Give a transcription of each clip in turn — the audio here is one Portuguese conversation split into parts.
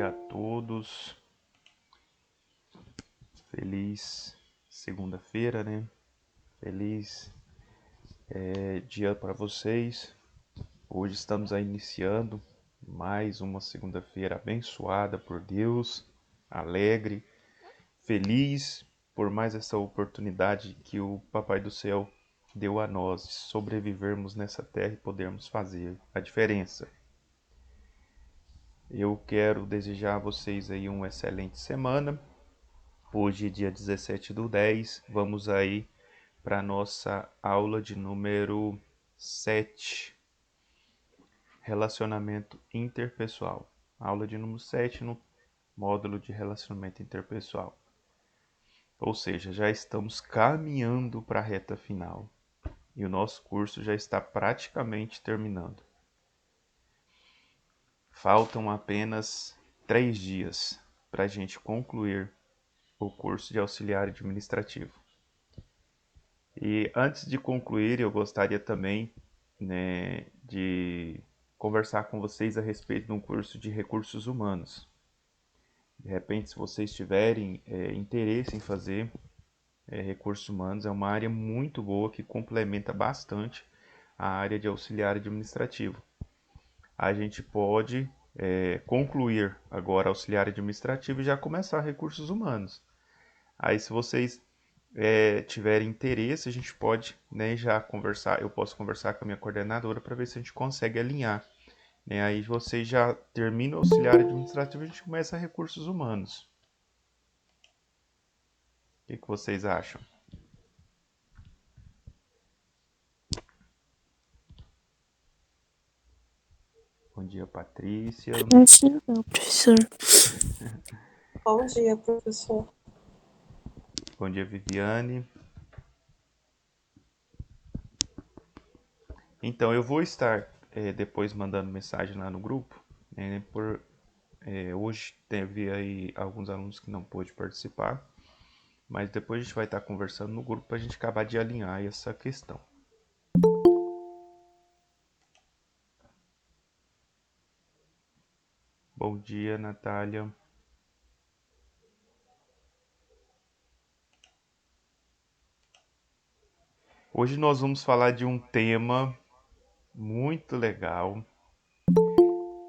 dia a todos. Feliz segunda-feira, né? Feliz dia para vocês. Hoje estamos aí iniciando mais uma segunda-feira abençoada por Deus, alegre, feliz por mais essa oportunidade que o Papai do Céu deu a nós de sobrevivermos nessa terra e podermos fazer a diferença. Eu quero desejar a vocês aí uma excelente semana. Hoje, dia 17/10, vamos aí para a nossa aula de número 7, relacionamento interpessoal. Aula de número 7 no módulo de relacionamento interpessoal. Ou seja, já estamos caminhando para a reta final e o nosso curso já está praticamente terminando. Faltam apenas 3 dias para a gente concluir o curso de auxiliar administrativo. E antes de concluir, eu gostaria também, né, de conversar com vocês a respeito de um curso de recursos humanos. De repente, se vocês tiverem interesse em fazer recursos humanos, é uma área muito boa que complementa bastante a área de auxiliar administrativo. A gente pode concluir agora auxiliar administrativo e já começar recursos humanos. Aí, se vocês tiverem interesse, a gente pode, né, já conversar. Eu posso conversar com a minha coordenadora para ver se a gente consegue alinhar. Né? Aí vocês já terminam o auxiliar administrativo e a gente começa recursos humanos. O que vocês acham? Bom dia, Patrícia. Sim, não, professor. Bom dia, professor. Bom dia, Viviane. Então, eu vou estar depois mandando mensagem lá no grupo. Né, hoje teve aí alguns alunos que não pôde participar. Mas depois a gente vai estar conversando no grupo para a gente acabar de alinhar essa questão. Bom dia, Natália. Hoje nós vamos falar de um tema muito legal,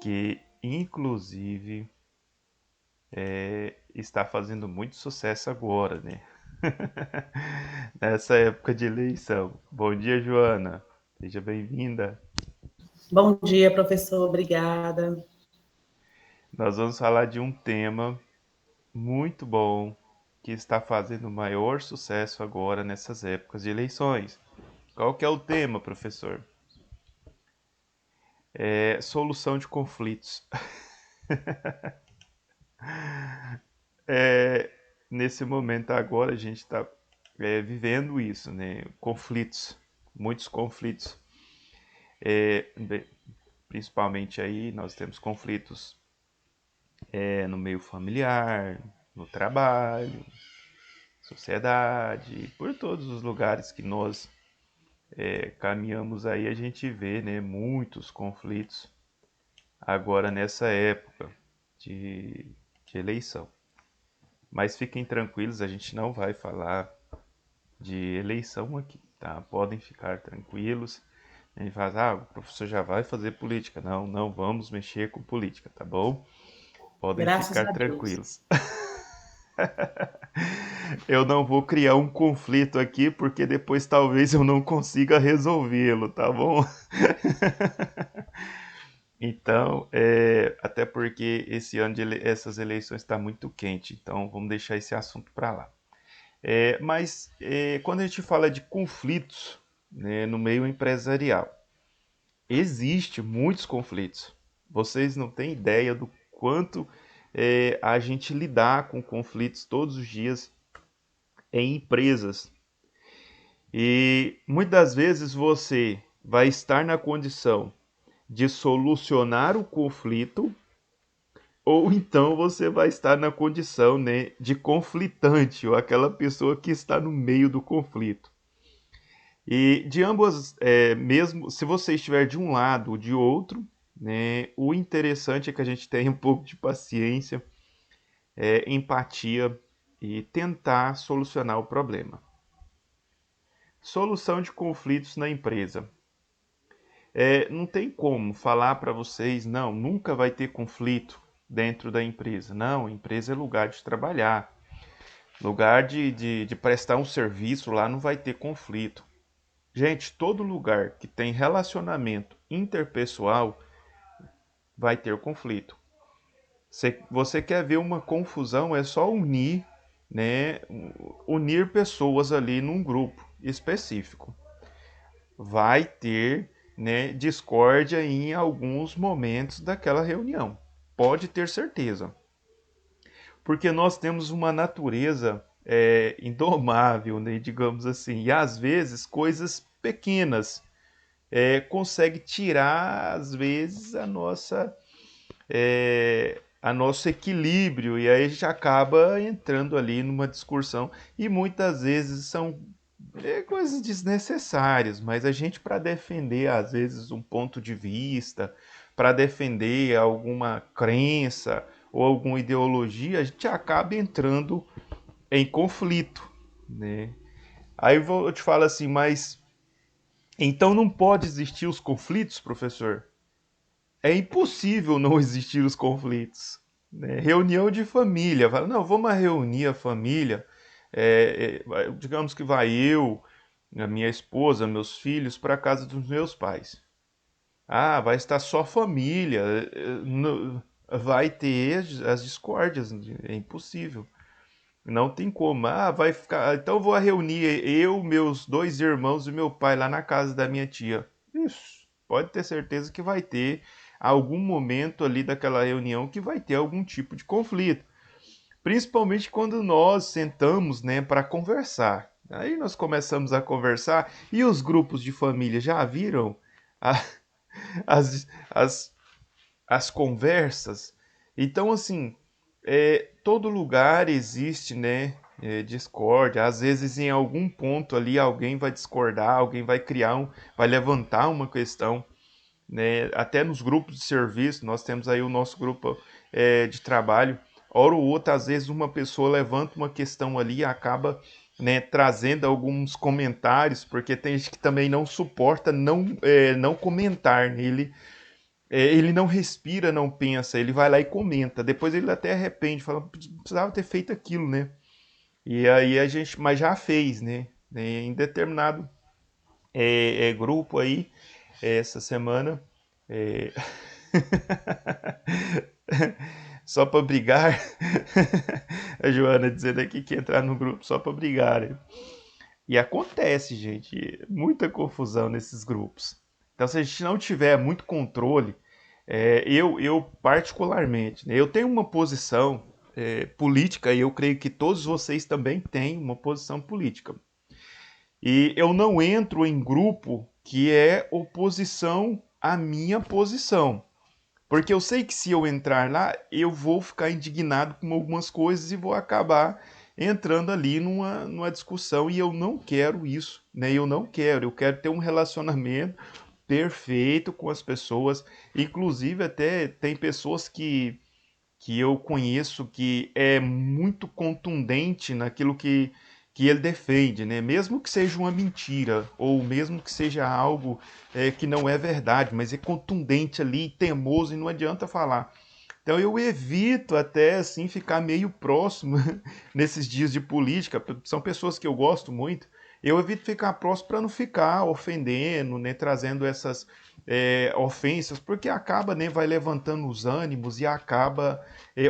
que inclusive está fazendo muito sucesso agora, né? Nessa época de eleição. Bom dia, Joana. Seja bem-vinda. Bom dia, professor. Obrigada. Nós vamos falar de um tema muito bom que está fazendo maior sucesso agora nessas épocas de eleições. Qual que é o tema, professor? Solução de conflitos. Nesse momento agora a gente está vivendo isso, né? Conflitos, muitos conflitos. Principalmente aí nós temos conflitos no meio familiar, no trabalho, sociedade, por todos os lugares que nós caminhamos aí, a gente vê, né, muitos conflitos agora nessa época de eleição. Mas fiquem tranquilos, a gente não vai falar de eleição aqui, tá? Podem ficar tranquilos. A gente fala, o professor já vai fazer política. Não, não vamos mexer com política, tá bom? Podem Graças ficar a Deus. tranquilos. Eu não vou criar um conflito aqui, porque depois talvez eu não consiga resolvê-lo, tá bom? Então, até porque esse ano essas eleições está muito quente, então vamos deixar esse assunto para lá. Mas quando a gente fala de conflitos, né, no meio empresarial, existe muitos conflitos. Vocês não têm ideia do quanto a gente lidar com conflitos todos os dias em empresas. E muitas vezes você vai estar na condição de solucionar o conflito, ou então você vai estar na condição, né, de conflitante, ou aquela pessoa que está no meio do conflito. E de ambas, mesmo se você estiver de um lado ou de outro, né? O interessante é que a gente tenha um pouco de paciência, empatia e tentar solucionar o problema. Solução de conflitos na empresa. Não tem como falar para vocês, não, nunca vai ter conflito dentro da empresa. Não, a empresa é lugar de trabalhar, lugar de prestar um serviço, lá não vai ter conflito. Gente, todo lugar que tem relacionamento interpessoal vai ter conflito. Você quer ver uma confusão, é só unir, né, unir pessoas ali num grupo específico. Vai ter, né, discórdia em alguns momentos daquela reunião. Pode ter certeza. Porque nós temos uma natureza indomável, né, digamos assim, e às vezes coisas pequenas consegue tirar, às vezes, a nosso equilíbrio, e aí a gente acaba entrando ali numa discussão, e muitas vezes são coisas desnecessárias, mas a gente, para defender, às vezes, um ponto de vista, para defender alguma crença ou alguma ideologia, a gente acaba entrando em conflito, né? Aí eu te falo assim, mas então não pode existir os conflitos, professor? É impossível não existir os conflitos, né? Reunião de família, fala, não, vamos reunir a família, digamos que vai eu, a minha esposa, meus filhos para a casa dos meus pais. Ah, vai estar só família, vai ter as discórdias, é impossível. Não tem como. Ah, vai ficar. Então vou reunir eu, meus dois irmãos e meu pai lá na casa da minha tia. Isso, pode ter certeza que vai ter algum momento ali daquela reunião que vai ter algum tipo de conflito. Principalmente quando nós sentamos, né, para conversar. Aí nós começamos a conversar e os grupos de família já viram a- as, as, as conversas? Então, assim, todo lugar existe, né, discórdia. Às vezes, em algum ponto ali, alguém vai discordar, alguém vai vai levantar uma questão, né? Até nos grupos de serviço, nós temos aí o nosso grupo de trabalho. Hora ou outra, às vezes, uma pessoa levanta uma questão ali e acaba, né, trazendo alguns comentários, porque tem gente que também não suporta não comentar, né? Ele não respira, não pensa, ele vai lá e comenta. Depois ele até arrepende, fala, precisava ter feito aquilo, né? E aí a gente, mas já fez, né? Em determinado grupo aí, essa semana, é, só para brigar. A Joana dizendo aqui que entrar no grupo só para brigar, né? E acontece, gente, muita confusão nesses grupos. Então, se a gente não tiver muito controle, eu particularmente, né, eu tenho uma posição política e eu creio que todos vocês também têm uma posição política. E eu não entro em grupo que é oposição à minha posição. Porque eu sei que se eu entrar lá, eu vou ficar indignado com algumas coisas e vou acabar entrando ali numa discussão e eu não quero isso, né? Eu quero ter um relacionamento perfeito com as pessoas. Inclusive, até tem pessoas que eu conheço que é muito contundente naquilo que ele defende, né? Mesmo que seja uma mentira, ou mesmo que seja algo que não é verdade, mas é contundente ali, teimoso e não adianta falar. Então eu evito até assim ficar meio próximo nesses dias de política. São pessoas que eu gosto muito. Eu evito ficar próximo para não ficar ofendendo, né, trazendo essas ofensas, porque acaba, né, vai levantando os ânimos e acaba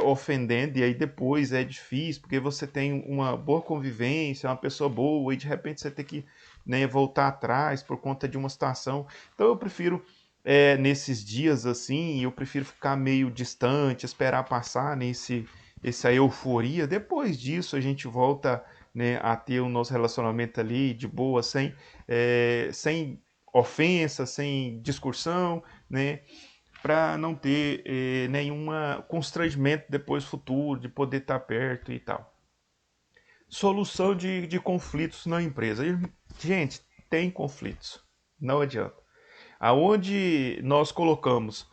ofendendo, e aí depois é difícil, porque você tem uma boa convivência, uma pessoa boa, e de repente você tem que, né, voltar atrás por conta de uma situação. Então eu prefiro nesses dias assim, eu prefiro ficar meio distante, esperar passar essa euforia. Depois disso, a gente volta, né, a ter o nosso relacionamento ali de boa, sem ofensa, sem discussão, né, para não ter nenhum constrangimento depois futuro, de poder estar perto e tal. Solução de conflitos na empresa. Gente, tem conflitos, não adianta. Aonde nós colocamos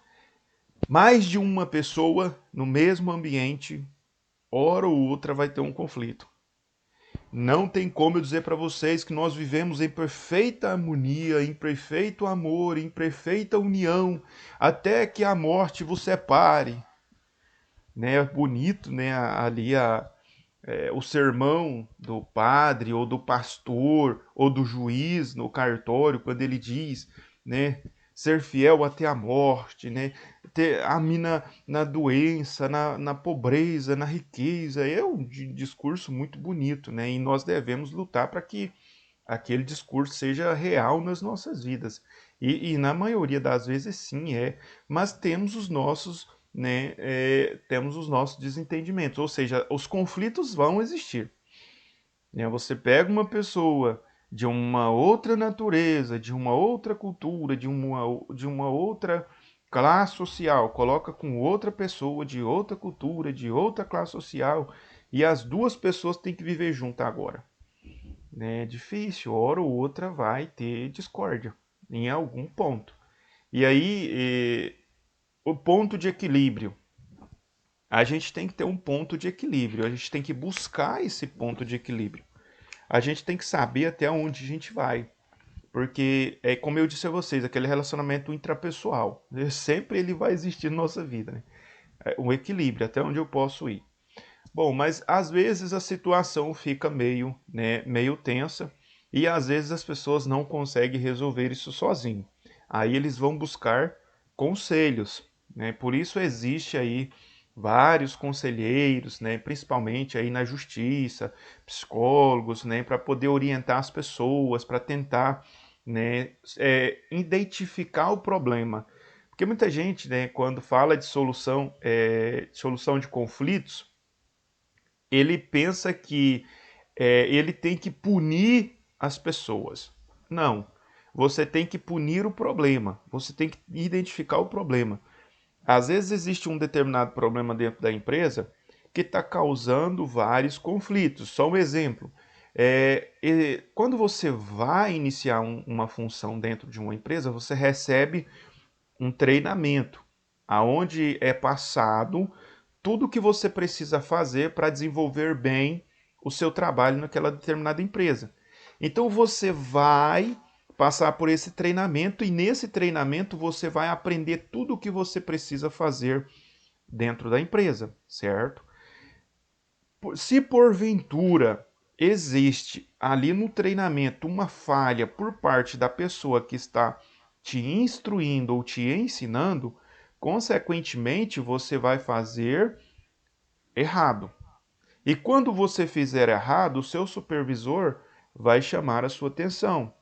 Mais de uma pessoa no mesmo ambiente, hora ou outra vai ter um conflito. Não tem como eu dizer para vocês que nós vivemos em perfeita harmonia, em perfeito amor, em perfeita união, até que a morte vos separe. Né? Bonito, né? O sermão do padre ou do pastor ou do juiz no cartório, quando ele diz, né, ser fiel até a morte, né, ter a mina na doença, na pobreza, na riqueza, é um discurso muito bonito, né, e nós devemos lutar para que aquele discurso seja real nas nossas vidas. E na maioria das vezes sim é, mas temos os nossos, né, temos os nossos desentendimentos, ou seja, os conflitos vão existir. Né? Você pega uma pessoa de uma outra natureza, de uma outra cultura, de uma outra classe social, coloca com outra pessoa de outra cultura, de outra classe social, e as duas pessoas têm que viver juntas agora. É difícil, hora ou outra vai ter discórdia em algum ponto. E aí, o ponto de equilíbrio. A gente tem que ter um ponto de equilíbrio, a gente tem que buscar esse ponto de equilíbrio. A gente tem que saber até onde a gente vai. Porque, é como eu disse a vocês, aquele relacionamento intrapessoal, sempre ele vai existir na nossa vida. Né? O equilíbrio, até onde eu posso ir. Bom, mas às vezes a situação fica meio tensa e às vezes as pessoas não conseguem resolver isso sozinho. Aí eles vão buscar conselhos, né? Por isso existe aí vários conselheiros, né? Principalmente aí na justiça, psicólogos, né? Para poder orientar as pessoas, para tentar, né? Identificar o problema. Porque muita gente, né? Quando fala de solução de conflitos, ele pensa que ele tem que punir as pessoas. Não. Você tem que punir o problema. Você tem que identificar o problema. Às vezes existe um determinado problema dentro da empresa que está causando vários conflitos. Só um exemplo. Quando você vai iniciar uma função dentro de uma empresa, você recebe um treinamento, aonde é passado tudo o que você precisa fazer para desenvolver bem o seu trabalho naquela determinada empresa. Então você vai passar por esse treinamento e nesse treinamento você vai aprender tudo o que você precisa fazer dentro da empresa, certo? Se porventura existe ali no treinamento uma falha por parte da pessoa que está te instruindo ou te ensinando, consequentemente você vai fazer errado. E quando você fizer errado, o seu supervisor vai chamar a sua atenção.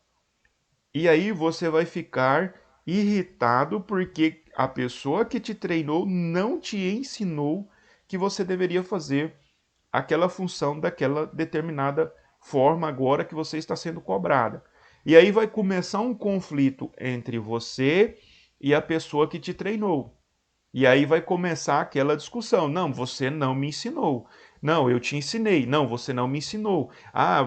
E aí você vai ficar irritado porque a pessoa que te treinou não te ensinou que você deveria fazer aquela função daquela determinada forma agora que você está sendo cobrada. E aí vai começar um conflito entre você e a pessoa que te treinou. E aí vai começar aquela discussão. Não, você não me ensinou. Não, eu te ensinei. Não, você não me ensinou. Ah,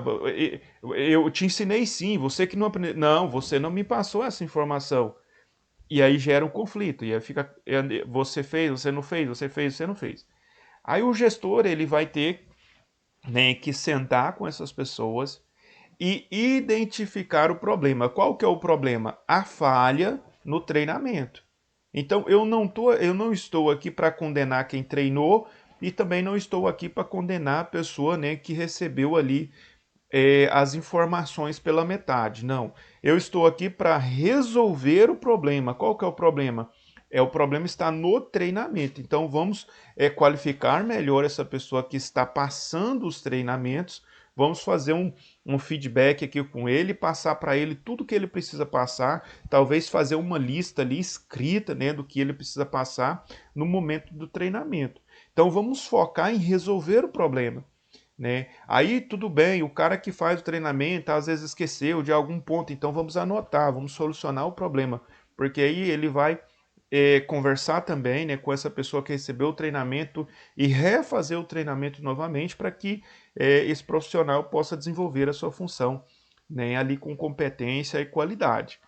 eu te ensinei sim, você que não aprendeu. Não, você não me passou essa informação. E aí gera um conflito. E aí fica, você fez, você não fez, você fez, você não fez. Aí o gestor ele vai ter, né, que sentar com essas pessoas e identificar o problema. Qual que é o problema? A falha no treinamento. Então eu não estou aqui para condenar quem treinou e também não estou aqui para condenar a pessoa, né, que recebeu ali as informações pela metade. Não, eu estou aqui para resolver o problema. Qual que é o problema? O problema está no treinamento. Então vamos qualificar melhor essa pessoa que está passando os treinamentos. Vamos fazer um feedback aqui com ele, passar para ele tudo que ele precisa passar, talvez fazer uma lista ali escrita, né, do que ele precisa passar no momento do treinamento. Então vamos focar em resolver o problema. Né? Aí tudo bem, o cara que faz o treinamento às vezes esqueceu de algum ponto, então vamos anotar, vamos solucionar o problema, porque aí ele vai conversar também, né, com essa pessoa que recebeu o treinamento e refazer o treinamento novamente para que esse profissional possa desenvolver a sua função, né, ali com competência e qualidade.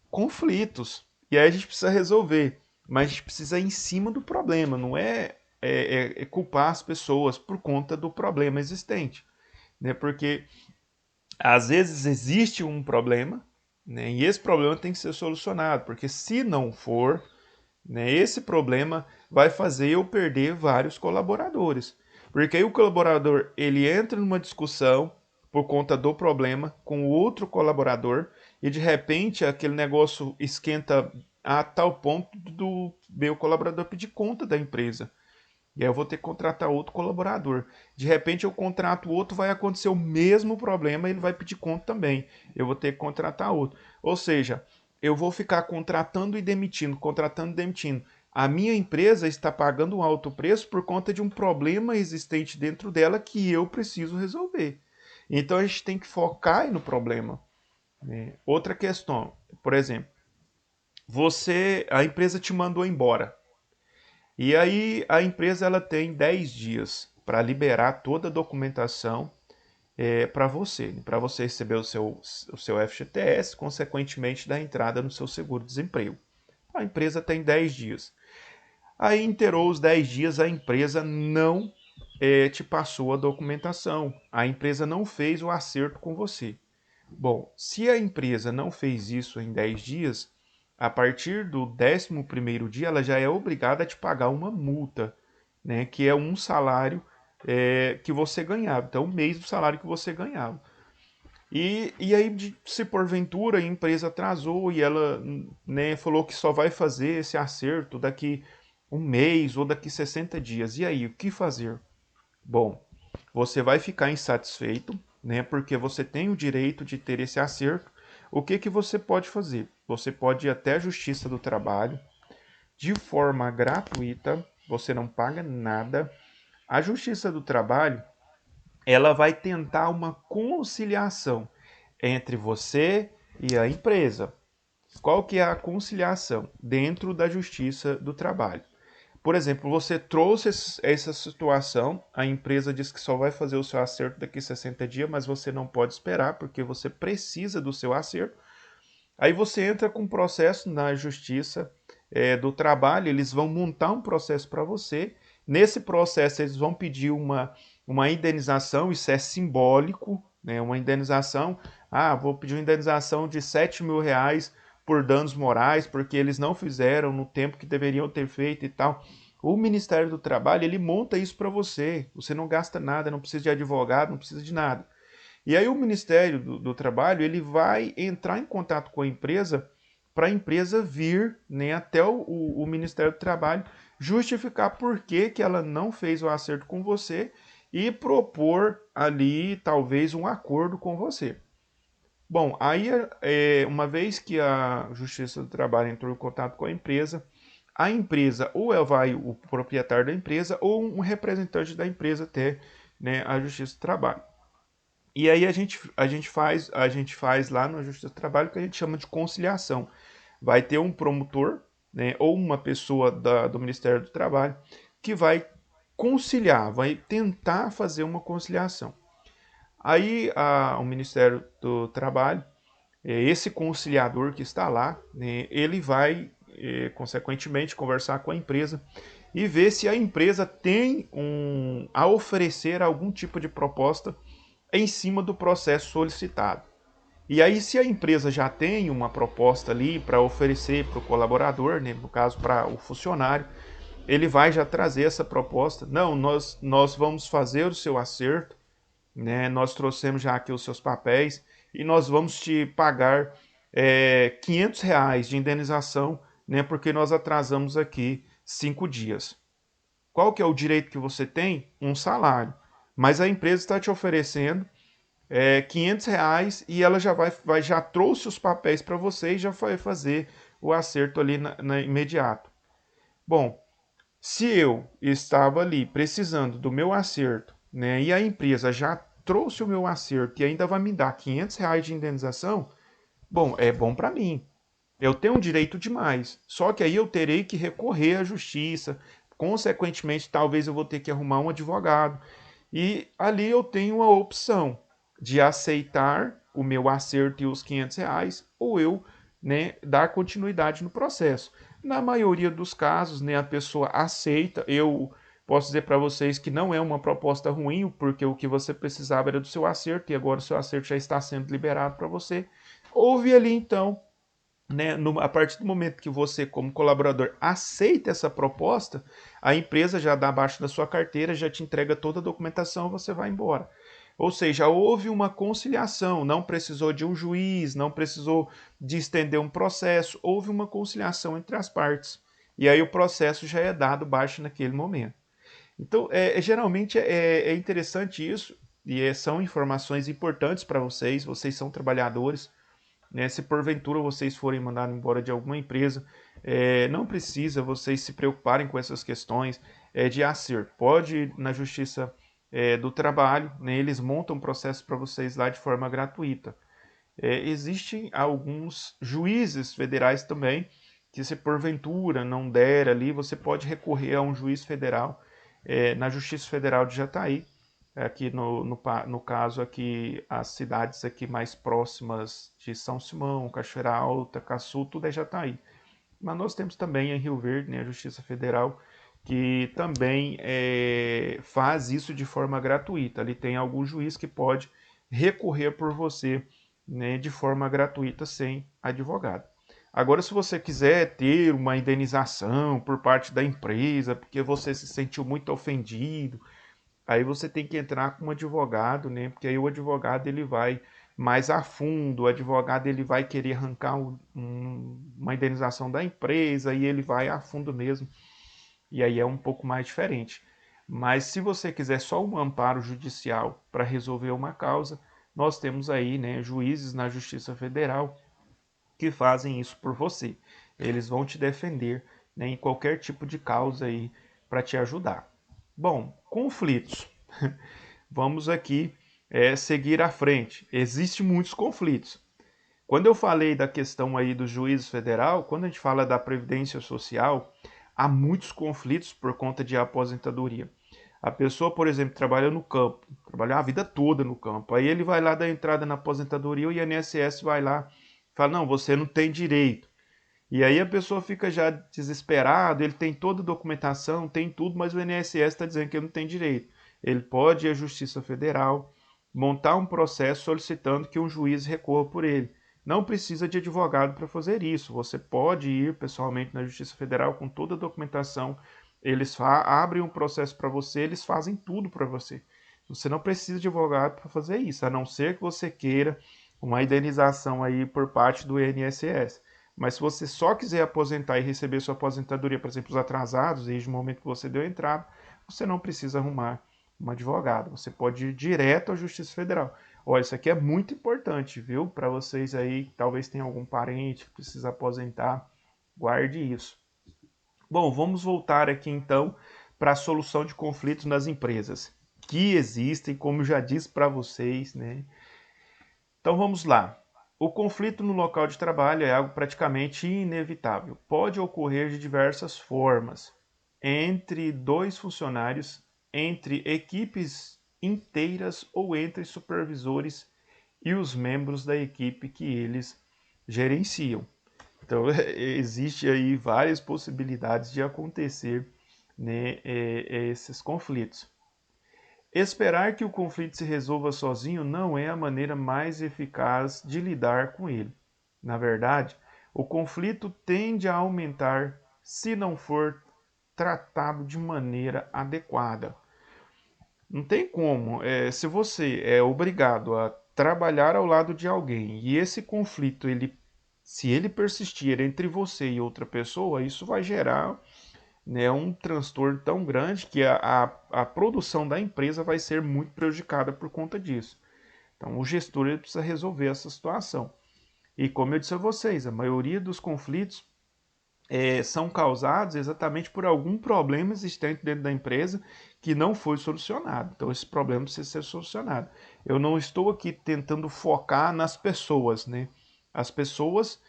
Conflitos, e aí a gente precisa resolver. mas a gente precisa ir em cima do problema, não é culpar as pessoas por conta do problema existente, né? Porque às vezes existe um problema, né? E esse problema tem que ser solucionado, porque se não for, né, esse problema vai fazer eu perder vários colaboradores. Porque aí o colaborador ele entra numa discussão por conta do problema com o outro colaborador e de repente aquele negócio esquenta a tal ponto do meu colaborador pedir conta da empresa. E aí eu vou ter que contratar outro colaborador. De repente eu contrato outro, vai acontecer o mesmo problema, ele vai pedir conta também. Eu vou ter que contratar outro. Ou seja, eu vou ficar contratando e demitindo, contratando e demitindo. A minha empresa está pagando um alto preço por conta de um problema existente dentro dela que eu preciso resolver. Então a gente tem que focar no problema, né? Outra questão, por exemplo, a empresa te mandou embora. E aí a empresa ela tem 10 dias para liberar toda a documentação para você receber o seu FGTS, consequentemente da entrada no seu seguro-desemprego. A empresa tem 10 dias. Aí inteirou os 10 dias, a empresa não te passou a documentação. A empresa não fez o acerto com você. Bom, se a empresa não fez isso em 10 dias, a partir do 11º dia, ela já é obrigada a te pagar uma multa, né, que é um salário que você ganhava. Então, um mês do salário que você ganhava. E aí, se porventura a empresa atrasou e ela, né, falou que só vai fazer esse acerto daqui um mês ou daqui 60 dias. E aí, o que fazer? Bom, você vai ficar insatisfeito, né, porque você tem o direito de ter esse acerto. O que você pode fazer? Você pode ir até a Justiça do Trabalho de forma gratuita, você não paga nada. A Justiça do Trabalho, ela vai tentar uma conciliação entre você e a empresa. Qual que é a conciliação dentro da Justiça do Trabalho? Por exemplo, você trouxe essa situação, a empresa diz que só vai fazer o seu acerto daqui a 60 dias, mas você não pode esperar porque você precisa do seu acerto. Aí você entra com um processo na Justiça do Trabalho, eles vão montar um processo para você. Nesse processo eles vão pedir uma indenização, isso é simbólico, né? Uma indenização, vou pedir uma indenização de R$ 7.000 por danos morais, porque eles não fizeram no tempo que deveriam ter feito e tal. O Ministério do Trabalho, ele monta isso para você. Você não gasta nada, não precisa de advogado, não precisa de nada. E aí o Ministério do Trabalho, ele vai entrar em contato com a empresa para a empresa vir, né, até o Ministério do Trabalho justificar por que ela não fez o acerto com você e propor ali talvez um acordo com você. Bom, aí uma vez que a Justiça do Trabalho entrou em contato com a empresa ou vai o proprietário da empresa ou um representante da empresa até, né, a Justiça do Trabalho. E aí a gente faz lá na Justiça do Trabalho o que a gente chama de conciliação. Vai ter um promotor, né, ou uma pessoa do Ministério do Trabalho que vai conciliar, vai tentar fazer uma conciliação. Aí o Ministério do Trabalho, esse conciliador que está lá, né, ele vai, consequentemente, conversar com a empresa e ver se a empresa tem a oferecer algum tipo de proposta em cima do processo solicitado. E aí, se a empresa já tem uma proposta ali para oferecer para o colaborador, né, no caso para o funcionário, ele vai já trazer essa proposta. Não, nós vamos fazer o seu acerto, né, nós trouxemos já aqui os seus papéis e nós vamos te pagar R$ 500 de indenização, né, porque nós atrasamos aqui 5 dias. Qual que é o direito que você tem? Um salário. Mas a empresa está te oferecendo R$ 500 e ela já trouxe os papéis para você e já vai fazer o acerto ali na imediato. Bom, se eu estava ali precisando do meu acerto, né, e a empresa já trouxe o meu acerto e ainda vai me dar R$ 500 de indenização, bom, é bom para mim. Eu tenho um direito demais. Só que aí eu terei que recorrer à justiça. Consequentemente, talvez eu vou ter que arrumar um advogado. E ali eu tenho a opção de aceitar o meu acerto e os R$ 500 ou eu, né, dar continuidade no processo. Na maioria dos casos, né, a pessoa aceita. Eu posso dizer para vocês que não é uma proposta ruim, porque o que você precisava era do seu acerto, e agora o seu acerto já está sendo liberado para você. Houve ali, então, né, a partir do momento que você, como colaborador, aceita essa proposta, a empresa já dá abaixo da sua carteira, já te entrega toda a documentação e você vai embora. Ou seja, houve uma conciliação, não precisou de um juiz, não precisou de estender um processo, houve uma conciliação entre as partes. E aí o processo já é dado baixo naquele momento. Então, geralmente é interessante isso, e são informações importantes para vocês, vocês são trabalhadores, né? Se porventura vocês forem mandados embora de alguma empresa, não precisa vocês se preocuparem com essas questões de acerto. Pode ir na Justiça do Trabalho, né? Eles montam processo para vocês lá de forma gratuita. Existem alguns juízes federais também, que se porventura não der ali, você pode recorrer a um juiz federal na Justiça Federal de Jataí, aqui no caso aqui as cidades aqui mais próximas de São Simão, Cachoeira Alta, Caçu, tudo é Jataí. Mas nós temos também em Rio Verde, né, a Justiça Federal, que também faz isso de forma gratuita. Ali tem algum juiz que pode recorrer por você, né, de forma gratuita sem advogado. Agora, se você quiser ter uma indenização por parte da empresa, porque você se sentiu muito ofendido, aí você tem que entrar com um advogado, né? Porque aí o advogado ele vai mais a fundo, o advogado ele vai querer arrancar uma indenização da empresa e ele vai a fundo mesmo. E aí é um pouco mais diferente. Mas se você quiser só um amparo judicial para resolver uma causa, nós temos aí, né, juízes na Justiça Federal que fazem isso por você. Eles vão te defender, né, em qualquer tipo de causa aí para te ajudar. Bom, conflitos. Vamos aqui seguir à frente. Existem muitos conflitos. Quando eu falei da questão aí do juízo federal, quando a gente fala da previdência social, há muitos conflitos por conta de aposentadoria. A pessoa, por exemplo, trabalha no campo, trabalha a vida toda no campo. Aí ele vai lá dar entrada na aposentadoria, o INSS vai lá e fala: não, você não tem direito. E aí a pessoa fica já desesperado, ele tem toda a documentação, tem tudo, mas o INSS está dizendo que ele não tem direito. Ele pode ir à Justiça Federal, montar um processo solicitando que um juiz recorra por ele. Não precisa de advogado para fazer isso. Você pode ir pessoalmente na Justiça Federal com toda a documentação. Eles abrem um processo para você, eles fazem tudo para você. Você não precisa de advogado para fazer isso, a não ser que você queira uma indenização aí por parte do INSS. Mas se você só quiser aposentar e receber sua aposentadoria, por exemplo, os atrasados, desde o momento que você deu a entrada, você não precisa arrumar um advogado. Você pode ir direto à Justiça Federal. Olha, isso aqui é muito importante, viu? Para vocês aí, que talvez tenham algum parente que precisa aposentar, guarde isso. Bom, vamos voltar aqui então para a solução de conflitos nas empresas, que existem, como eu já disse para vocês, né? Então vamos lá. O conflito no local de trabalho é algo praticamente inevitável. Pode ocorrer de diversas formas, entre dois funcionários, entre equipes inteiras ou entre supervisores e os membros da equipe que eles gerenciam. Então, existe aí várias possibilidades de acontecer, né, esses conflitos. Esperar que o conflito se resolva sozinho não é a maneira mais eficaz de lidar com ele. Na verdade, o conflito tende a aumentar se não for tratado de maneira adequada. Não tem como. Se você é obrigado a trabalhar ao lado de alguém e esse conflito, se ele persistir entre você e outra pessoa, isso vai gerar, né, um transtorno tão grande que a produção da empresa vai ser muito prejudicada por conta disso. Então, o gestor ele precisa resolver essa situação. E como eu disse a vocês, a maioria dos conflitos são causados exatamente por algum problema existente dentro da empresa que não foi solucionado. Então, esse problema precisa ser solucionado. Eu não estou aqui tentando focar nas pessoas, né? As pessoas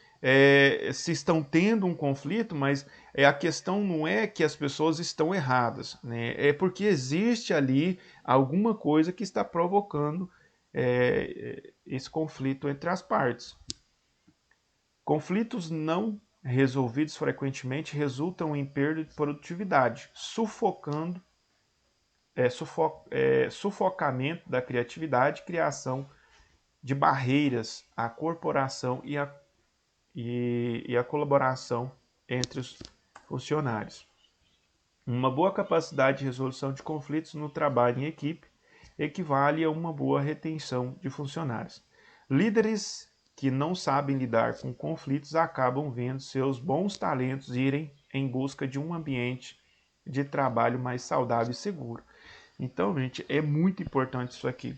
se estão tendo um conflito, mas a questão não é que as pessoas estão erradas, né? É porque existe ali alguma coisa que está provocando esse conflito entre as partes. Conflitos não resolvidos frequentemente resultam em perda de produtividade, sufocamento da criatividade, criação de barreiras à corporação e a colaboração entre os funcionários. Uma boa capacidade de resolução de conflitos no trabalho em equipe equivale a uma boa retenção de funcionários. Líderes que não sabem lidar com conflitos acabam vendo seus bons talentos irem em busca de um ambiente de trabalho mais saudável e seguro. Então, gente, é muito importante isso aqui.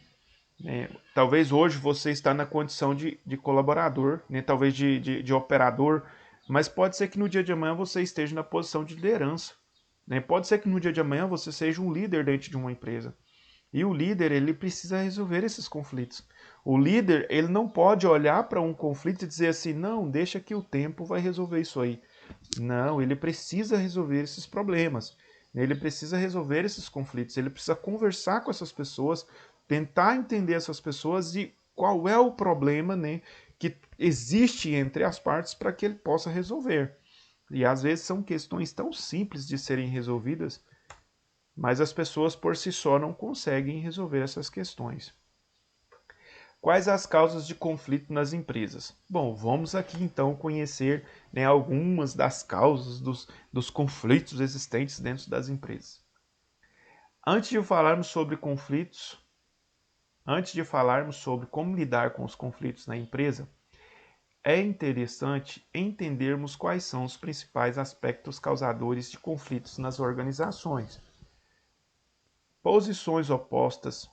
Talvez hoje você está na condição de colaborador, né? Talvez de operador, mas pode ser que no dia de amanhã você esteja na posição de liderança. Né? Pode ser que no dia de amanhã você seja um líder dentro de uma empresa. E o líder, ele precisa resolver esses conflitos. O líder, ele não pode olhar para um conflito e dizer assim, não, deixa que o tempo vai resolver isso aí. Não, ele precisa resolver esses problemas. Ele precisa resolver esses conflitos. Ele precisa conversar com essas pessoas, tentar entender essas pessoas e qual é o problema, né, que existe entre as partes para que ele possa resolver. E às vezes são questões tão simples de serem resolvidas, mas as pessoas por si só não conseguem resolver essas questões. Quais as causas de conflito nas empresas? Bom, vamos aqui então conhecer, né, algumas das causas dos conflitos existentes dentro das empresas. Antes de falarmos sobre conflitos, antes de falarmos sobre como lidar com os conflitos na empresa, é interessante entendermos quais são os principais aspectos causadores de conflitos nas organizações. Posições opostas,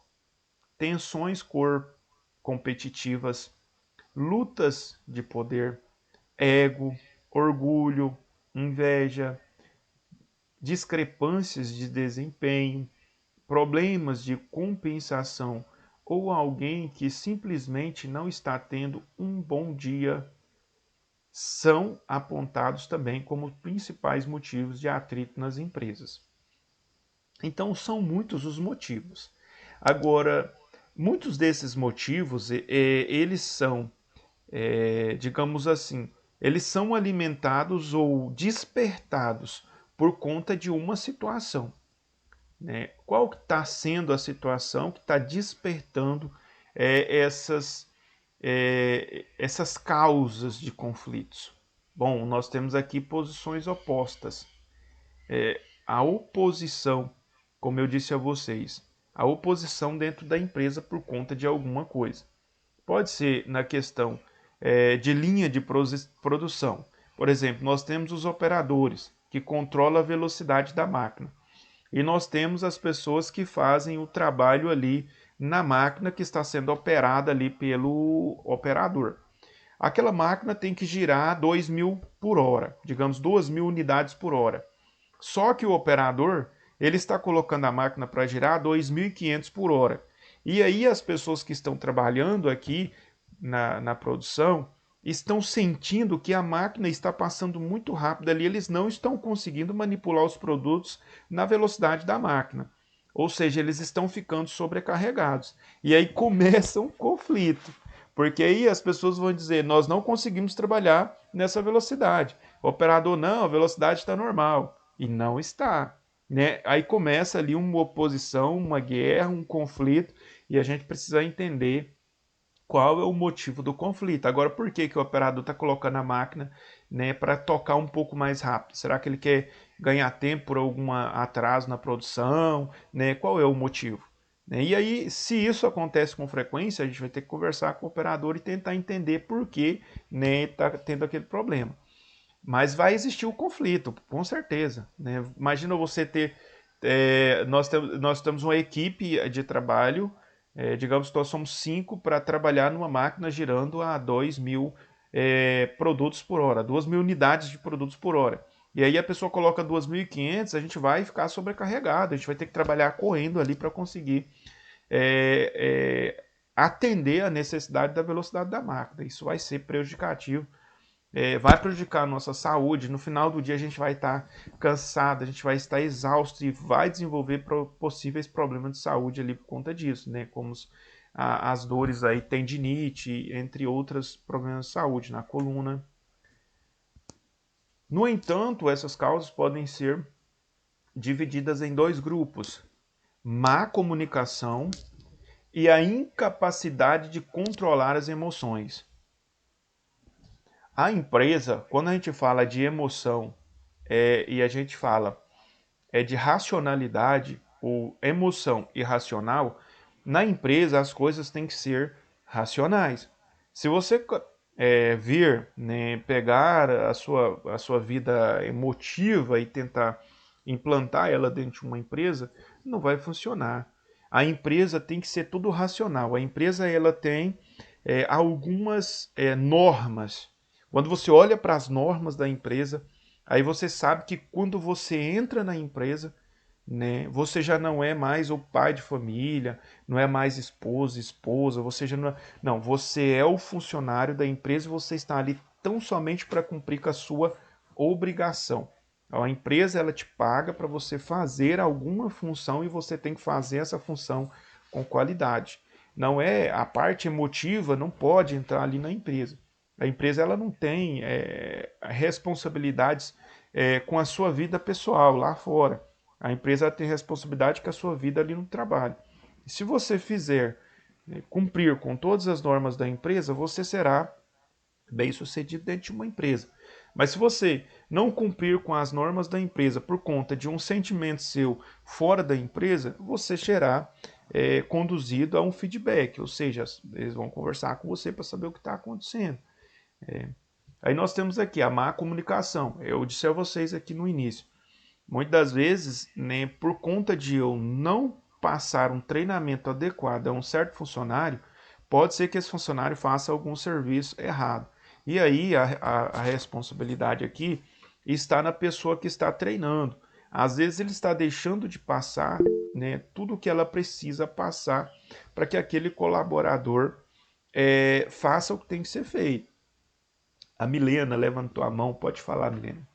tensões competitivas, lutas de poder, ego, orgulho, inveja, discrepâncias de desempenho, problemas de compensação ou alguém que simplesmente não está tendo um bom dia são apontados também como principais motivos de atrito nas empresas. Então, são muitos os motivos. Agora, muitos desses motivos, eles são, digamos assim, eles são alimentados ou despertados por conta de uma situação. Né? Qual que está sendo a situação que está despertando essas causas de conflitos? Bom, nós temos aqui posições opostas. A oposição, como eu disse a vocês, a oposição dentro da empresa por conta de alguma coisa. Pode ser na questão de linha de produção. Por exemplo, nós temos os operadores, que controlam a velocidade da máquina. E nós temos as pessoas que fazem o trabalho ali na máquina que está sendo operada ali pelo operador. Aquela máquina tem que girar 2.000 por hora, digamos 2.000 unidades por hora. Só que o operador, ele está colocando a máquina para girar 2.500 por hora. E aí as pessoas que estão trabalhando aqui na produção estão sentindo que a máquina está passando muito rápido ali, eles não estão conseguindo manipular os produtos na velocidade da máquina. Ou seja, eles estão ficando sobrecarregados. E aí começa um conflito. Porque aí as pessoas vão dizer, nós não conseguimos trabalhar nessa velocidade. O operador, não, a velocidade está normal. E não está. Né? Aí começa ali uma oposição, uma guerra, um conflito, e a gente precisa entender qual é o motivo do conflito. Agora, por que o operador está colocando a máquina, né, para tocar um pouco mais rápido? Será que ele quer ganhar tempo por algum atraso na produção? Né? Qual é o motivo? Né? E aí, se isso acontece com frequência, a gente vai ter que conversar com o operador e tentar entender por que está tendo aquele problema. Mas vai existir o conflito, com certeza. Né? Imagina você ter... nós temos uma equipe de trabalho, digamos que nós somos 5 para trabalhar numa máquina girando a 2.000 produtos por hora, 2.000 unidades de produtos por hora. E aí a pessoa coloca 2.500, a gente vai ficar sobrecarregado, a gente vai ter que trabalhar correndo ali para conseguir atender a necessidade da velocidade da máquina. Isso vai ser prejudicativo, vai prejudicar a nossa saúde. No final do dia a gente vai estar cansado, a gente vai estar exausto e vai desenvolver possíveis problemas de saúde ali por conta disso, né? Como as dores aí, tendinite, entre outros problemas de saúde na coluna. No entanto, essas causas podem ser divididas em dois grupos: má comunicação e a incapacidade de controlar as emoções. A empresa, quando a gente fala de emoção e a gente fala de racionalidade ou emoção irracional, na empresa as coisas têm que ser racionais. Se você vir, né, pegar a sua vida emotiva e tentar implantar ela dentro de uma empresa, não vai funcionar. A empresa tem que ser tudo racional. A empresa ela tem algumas normas. Quando você olha para as normas da empresa, aí você sabe que quando você entra na empresa, né, você já não é mais o pai de família, não é mais esposa, você já não é, não, você é o funcionário da empresa e você está ali tão somente para cumprir com a sua obrigação. A empresa ela te paga para você fazer alguma função e você tem que fazer essa função com qualidade. Não é a parte emotiva não pode entrar ali na empresa. A empresa ela não tem responsabilidades com a sua vida pessoal lá fora. A empresa tem responsabilidade com a sua vida ali no trabalho. E se você fizer cumprir com todas as normas da empresa, você será bem sucedido dentro de uma empresa. Mas se você não cumprir com as normas da empresa por conta de um sentimento seu fora da empresa, você será conduzido a um feedback, ou seja, eles vão conversar com você para saber o que está acontecendo. Aí nós temos aqui a má comunicação. Eu disse a vocês aqui no início. Muitas das vezes, né, por conta de eu não passar um treinamento adequado a um certo funcionário, pode ser que esse funcionário faça algum serviço errado. E aí a responsabilidade aqui está na pessoa que está treinando. Às vezes ele está deixando de passar, né, tudo o que ela precisa passar para que aquele colaborador faça o que tem que ser feito. A Milena levantou a mão, pode falar, Milena.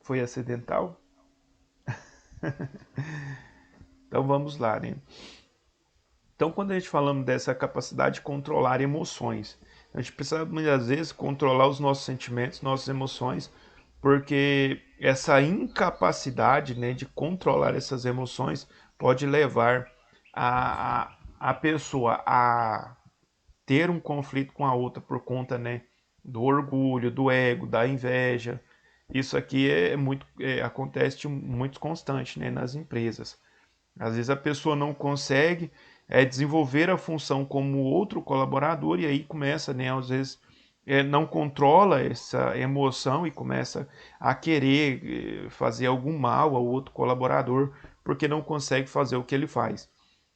Foi acidental? Então vamos lá, né? Então quando a gente falamos dessa capacidade de controlar emoções, a gente precisa muitas vezes controlar os nossos sentimentos, nossas emoções, porque essa incapacidade, né, de controlar essas emoções pode levar a pessoa a ter um conflito com a outra por conta, né, do orgulho, do ego, da inveja. Isso aqui acontece muito constante, né, nas empresas. Às vezes a pessoa não consegue desenvolver a função como outro colaborador e aí começa, né, às vezes não controla essa emoção e começa a querer fazer algum mal ao outro colaborador porque não consegue fazer o que ele faz.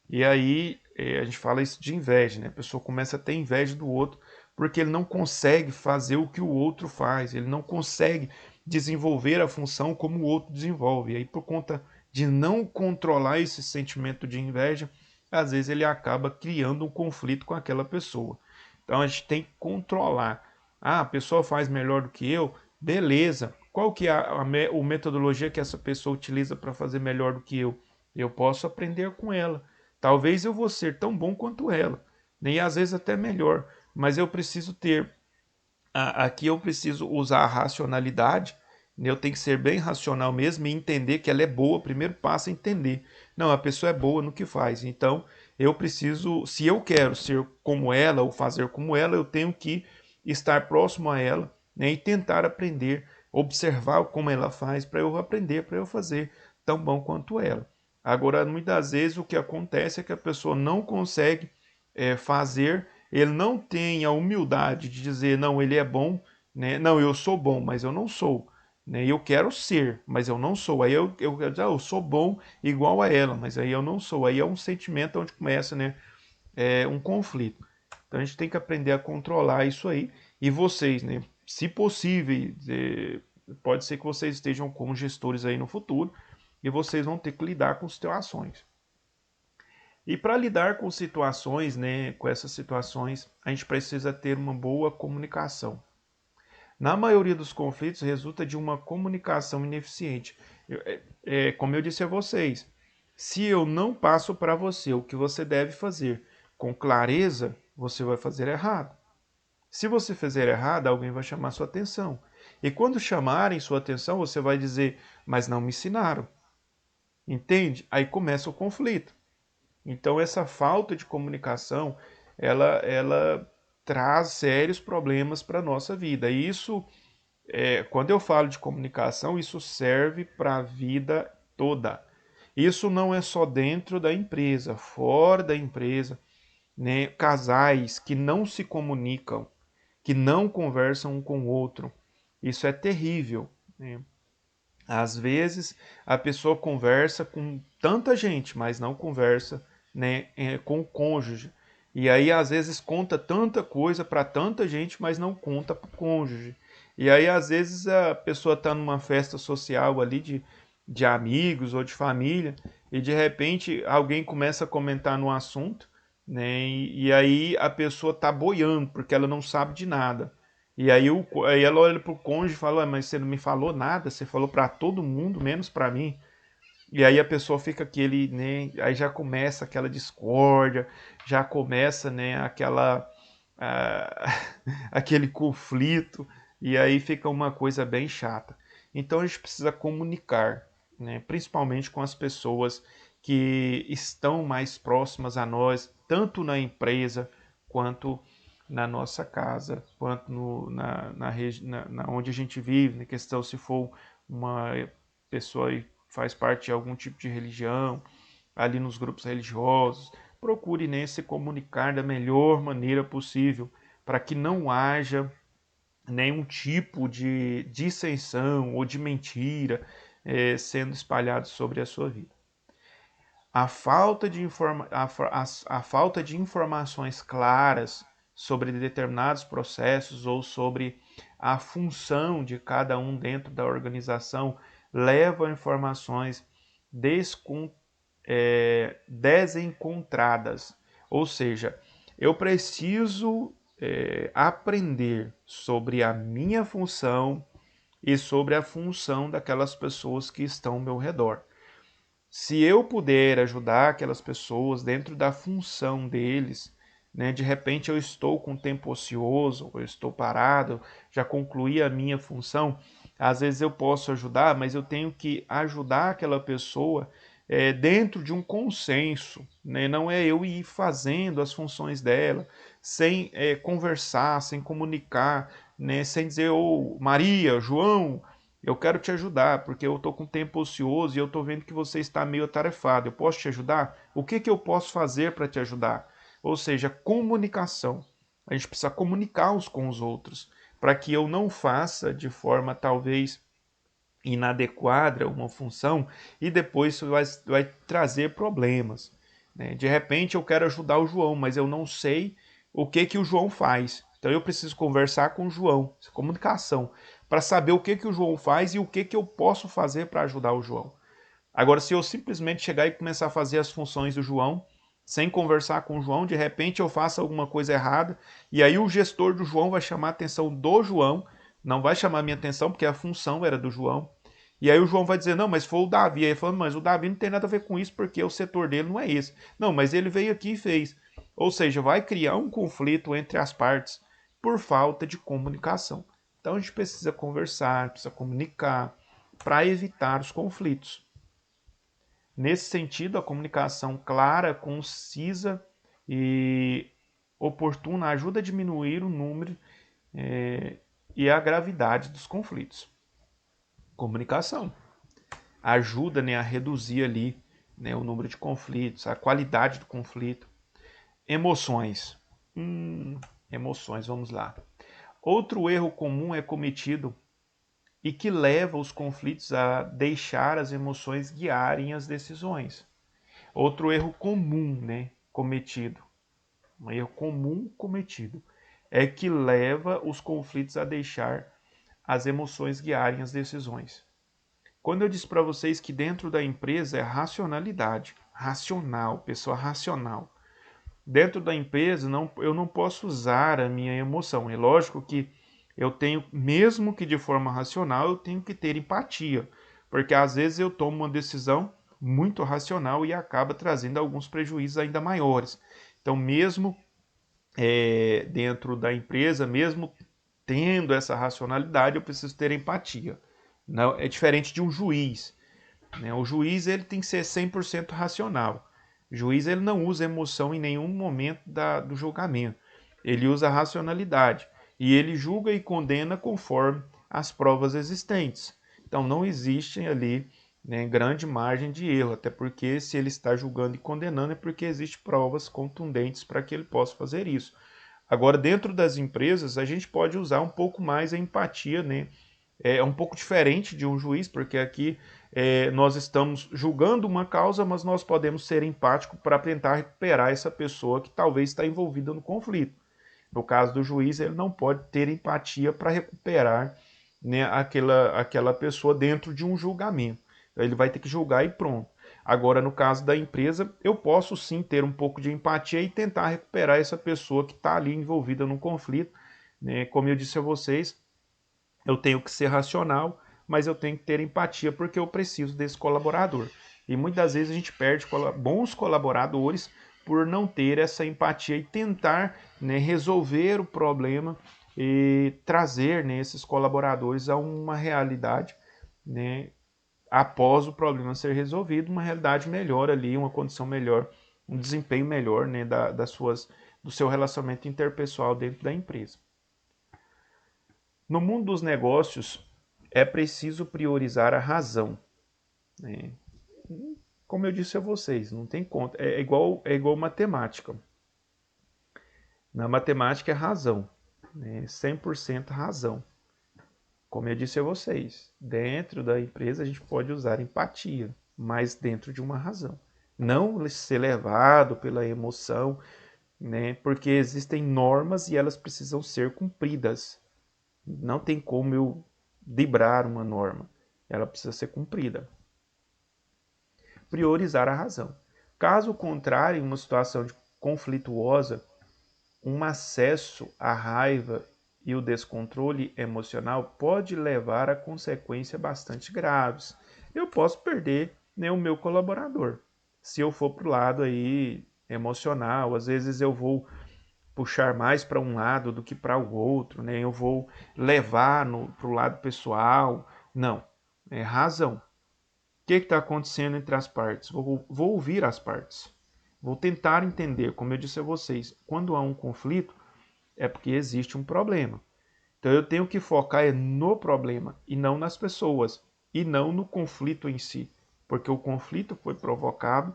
E aí a gente fala isso de inveja, né? A pessoa começa a ter inveja do outro porque ele não consegue fazer o que o outro faz, ele não consegue desenvolver a função como o outro desenvolve. E aí por conta de não controlar esse sentimento de inveja, às vezes ele acaba criando um conflito com aquela pessoa. Então a gente tem que controlar. Ah, a pessoa faz melhor do que eu, beleza. Qual que é a metodologia que essa pessoa utiliza para fazer melhor do que eu? Eu posso aprender com ela. Talvez eu vou ser tão bom quanto ela, nem às vezes até melhor, mas eu preciso ter aqui eu preciso usar a racionalidade, eu tenho que ser bem racional mesmo e entender que ela é boa. O primeiro passo é entender. Não, a pessoa é boa no que faz. Então, eu preciso, se eu quero ser como ela ou fazer como ela, eu tenho que estar próximo a ela, né, e tentar aprender, observar como ela faz para eu aprender, para eu fazer tão bom quanto ela. Agora, muitas vezes o que acontece é que a pessoa não consegue fazer, ele não tem a humildade de dizer, não, ele é bom, né? Não, eu sou bom, mas eu não sou. Né? Eu quero ser, mas eu não sou. Aí eu sou bom igual a ela, mas aí eu não sou. Aí é um sentimento onde começa, né, um conflito. Então a gente tem que aprender a controlar isso aí. E vocês, né, se possível, pode ser que vocês estejam como gestores aí no futuro e vocês vão ter que lidar com situações. E para lidar com situações, né, com essas situações, a gente precisa ter uma boa comunicação. Na maioria dos conflitos resulta de uma comunicação ineficiente. Como eu disse a vocês, se eu não passo para você o que você deve fazer com clareza, você vai fazer errado. Se você fizer errado, alguém vai chamar sua atenção. E quando chamarem sua atenção, você vai dizer, mas não me ensinaram. Entende? Aí começa o conflito. Então essa falta de comunicação, ela traz sérios problemas para a nossa vida. E isso, quando eu falo de comunicação, isso serve para a vida toda. Isso não é só dentro da empresa, fora da empresa, né? Casais que não se comunicam, que não conversam um com o outro. Isso é terrível, né? Às vezes a pessoa conversa com tanta gente, mas não conversa, né, com o cônjuge. E aí às vezes conta tanta coisa para tanta gente, mas não conta para o cônjuge. E aí às vezes a pessoa está numa festa social ali de amigos ou de família e de repente alguém começa a comentar no assunto, né, e aí a pessoa está boiando porque ela não sabe de nada. E aí ela olha pro cônjuge e fala, mas você não me falou nada, você falou para todo mundo, menos para mim. E aí a pessoa fica aquele, né, aí já começa aquela discórdia, já começa, né, aquele conflito, e aí fica uma coisa bem chata. Então a gente precisa comunicar, né, principalmente com as pessoas que estão mais próximas a nós, tanto na empresa quanto na nossa casa, quanto onde a gente vive, na questão se for uma pessoa que faz parte de algum tipo de religião, ali nos grupos religiosos, procure, né, se comunicar da melhor maneira possível, para que não haja nenhum tipo de dissensão ou de mentira sendo espalhado sobre a sua vida. A falta a falta de informações claras sobre determinados processos ou sobre a função de cada um dentro da organização leva a informações desencontradas. Ou seja, eu preciso aprender sobre a minha função e sobre a função daquelas pessoas que estão ao meu redor. Se eu puder ajudar aquelas pessoas dentro da função deles, né, de repente eu estou com tempo ocioso, eu estou parado, já concluí a minha função, às vezes eu posso ajudar, mas eu tenho que ajudar aquela pessoa dentro de um consenso, né? Não é eu ir fazendo as funções dela, sem conversar, sem comunicar, né? Sem dizer, ô Maria, João, eu quero te ajudar, porque eu estou com tempo ocioso e eu estou vendo que você está meio atarefado. Eu posso te ajudar? O que eu posso fazer para te ajudar? Ou seja, comunicação. A gente precisa comunicar uns com os outros, para que eu não faça de forma talvez inadequada uma função e depois isso vai trazer problemas, né? De repente eu quero ajudar o João, mas eu não sei o que o João faz. Então eu preciso conversar com o João, comunicação, para saber o que o João faz e o que eu posso fazer para ajudar o João. Agora, se eu simplesmente chegar e começar a fazer as funções do João, sem conversar com o João, de repente eu faço alguma coisa errada, e aí o gestor do João vai chamar a atenção do João, não vai chamar a minha atenção, porque a função era do João. E aí o João vai dizer, não, mas foi o Davi. Aí ele fala, mas o Davi não tem nada a ver com isso, porque o setor dele não é esse. Não, mas ele veio aqui e fez. Ou seja, vai criar um conflito entre as partes por falta de comunicação. Então a gente precisa conversar, precisa comunicar, para evitar os conflitos. Nesse sentido, a comunicação clara, concisa e oportuna ajuda a diminuir o número e a gravidade dos conflitos. Comunicação ajuda, né, a reduzir ali, né, o número de conflitos, a qualidade do conflito. Emoções. Emoções, vamos lá. Outro erro comum é cometido e que leva os conflitos a deixar as emoções guiarem as decisões. Outro erro comum, né, cometido, um erro comum cometido, é que leva os conflitos a deixar as emoções guiarem as decisões. Quando eu disse para vocês que dentro da empresa é racionalidade, racional, pessoa racional. Dentro da empresa eu não posso usar a minha emoção. É lógico que eu tenho, mesmo que de forma racional, eu tenho que ter empatia, porque às vezes eu tomo uma decisão muito racional e acaba trazendo alguns prejuízos ainda maiores. Então, mesmo dentro da empresa, mesmo tendo essa racionalidade, eu preciso ter empatia. Não, é diferente de um juiz, né? O juiz ele tem que ser 100% racional. O juiz ele não usa emoção em nenhum momento do julgamento. Ele usa a racionalidade e ele julga e condena conforme as provas existentes. Então não existe ali, né, grande margem de erro, até porque se ele está julgando e condenando é porque existem provas contundentes para que ele possa fazer isso. Agora, dentro das empresas, a gente pode usar um pouco mais a empatia, né? É um pouco diferente de um juiz, porque aqui nós estamos julgando uma causa, mas nós podemos ser empáticos para tentar recuperar essa pessoa que talvez está envolvida no conflito. No caso do juiz, ele não pode ter empatia para recuperar, né, aquela pessoa dentro de um julgamento. Então, ele vai ter que julgar e pronto. Agora, no caso da empresa, eu posso sim ter um pouco de empatia e tentar recuperar essa pessoa que está ali envolvida no conflito, né? Como eu disse a vocês, eu tenho que ser racional, mas eu tenho que ter empatia porque eu preciso desse colaborador. E muitas vezes a gente perde bons colaboradores por não ter essa empatia e tentar, né, resolver o problema e trazer, né, esses colaboradores a uma realidade, né, após o problema ser resolvido, uma realidade melhor ali, uma condição melhor, um desempenho melhor, né, do seu relacionamento interpessoal dentro da empresa. No mundo dos negócios, é preciso priorizar a razão, né? Como eu disse a vocês, não tem conta. É igual matemática. Na matemática é razão, né? 100% razão. Como eu disse a vocês, dentro da empresa a gente pode usar empatia, mas dentro de uma razão. Não ser levado pela emoção, né? Porque existem normas e elas precisam ser cumpridas. Não tem como eu driblar uma norma. Ela precisa ser cumprida. Priorizar a razão. Caso contrário, em uma situação conflituosa, um acesso à raiva e o descontrole emocional pode levar a consequências bastante graves. Eu posso perder, né, o meu colaborador. Se eu for para o lado aí emocional, às vezes eu vou puxar mais para um lado do que para o outro, né? Eu vou levar para o lado pessoal. Não, é razão. O que está acontecendo entre as partes? Vou ouvir as partes. Vou tentar entender, como eu disse a vocês, quando há um conflito, é porque existe um problema. Então eu tenho que focar no problema e não nas pessoas, e não no conflito em si, porque o conflito foi provocado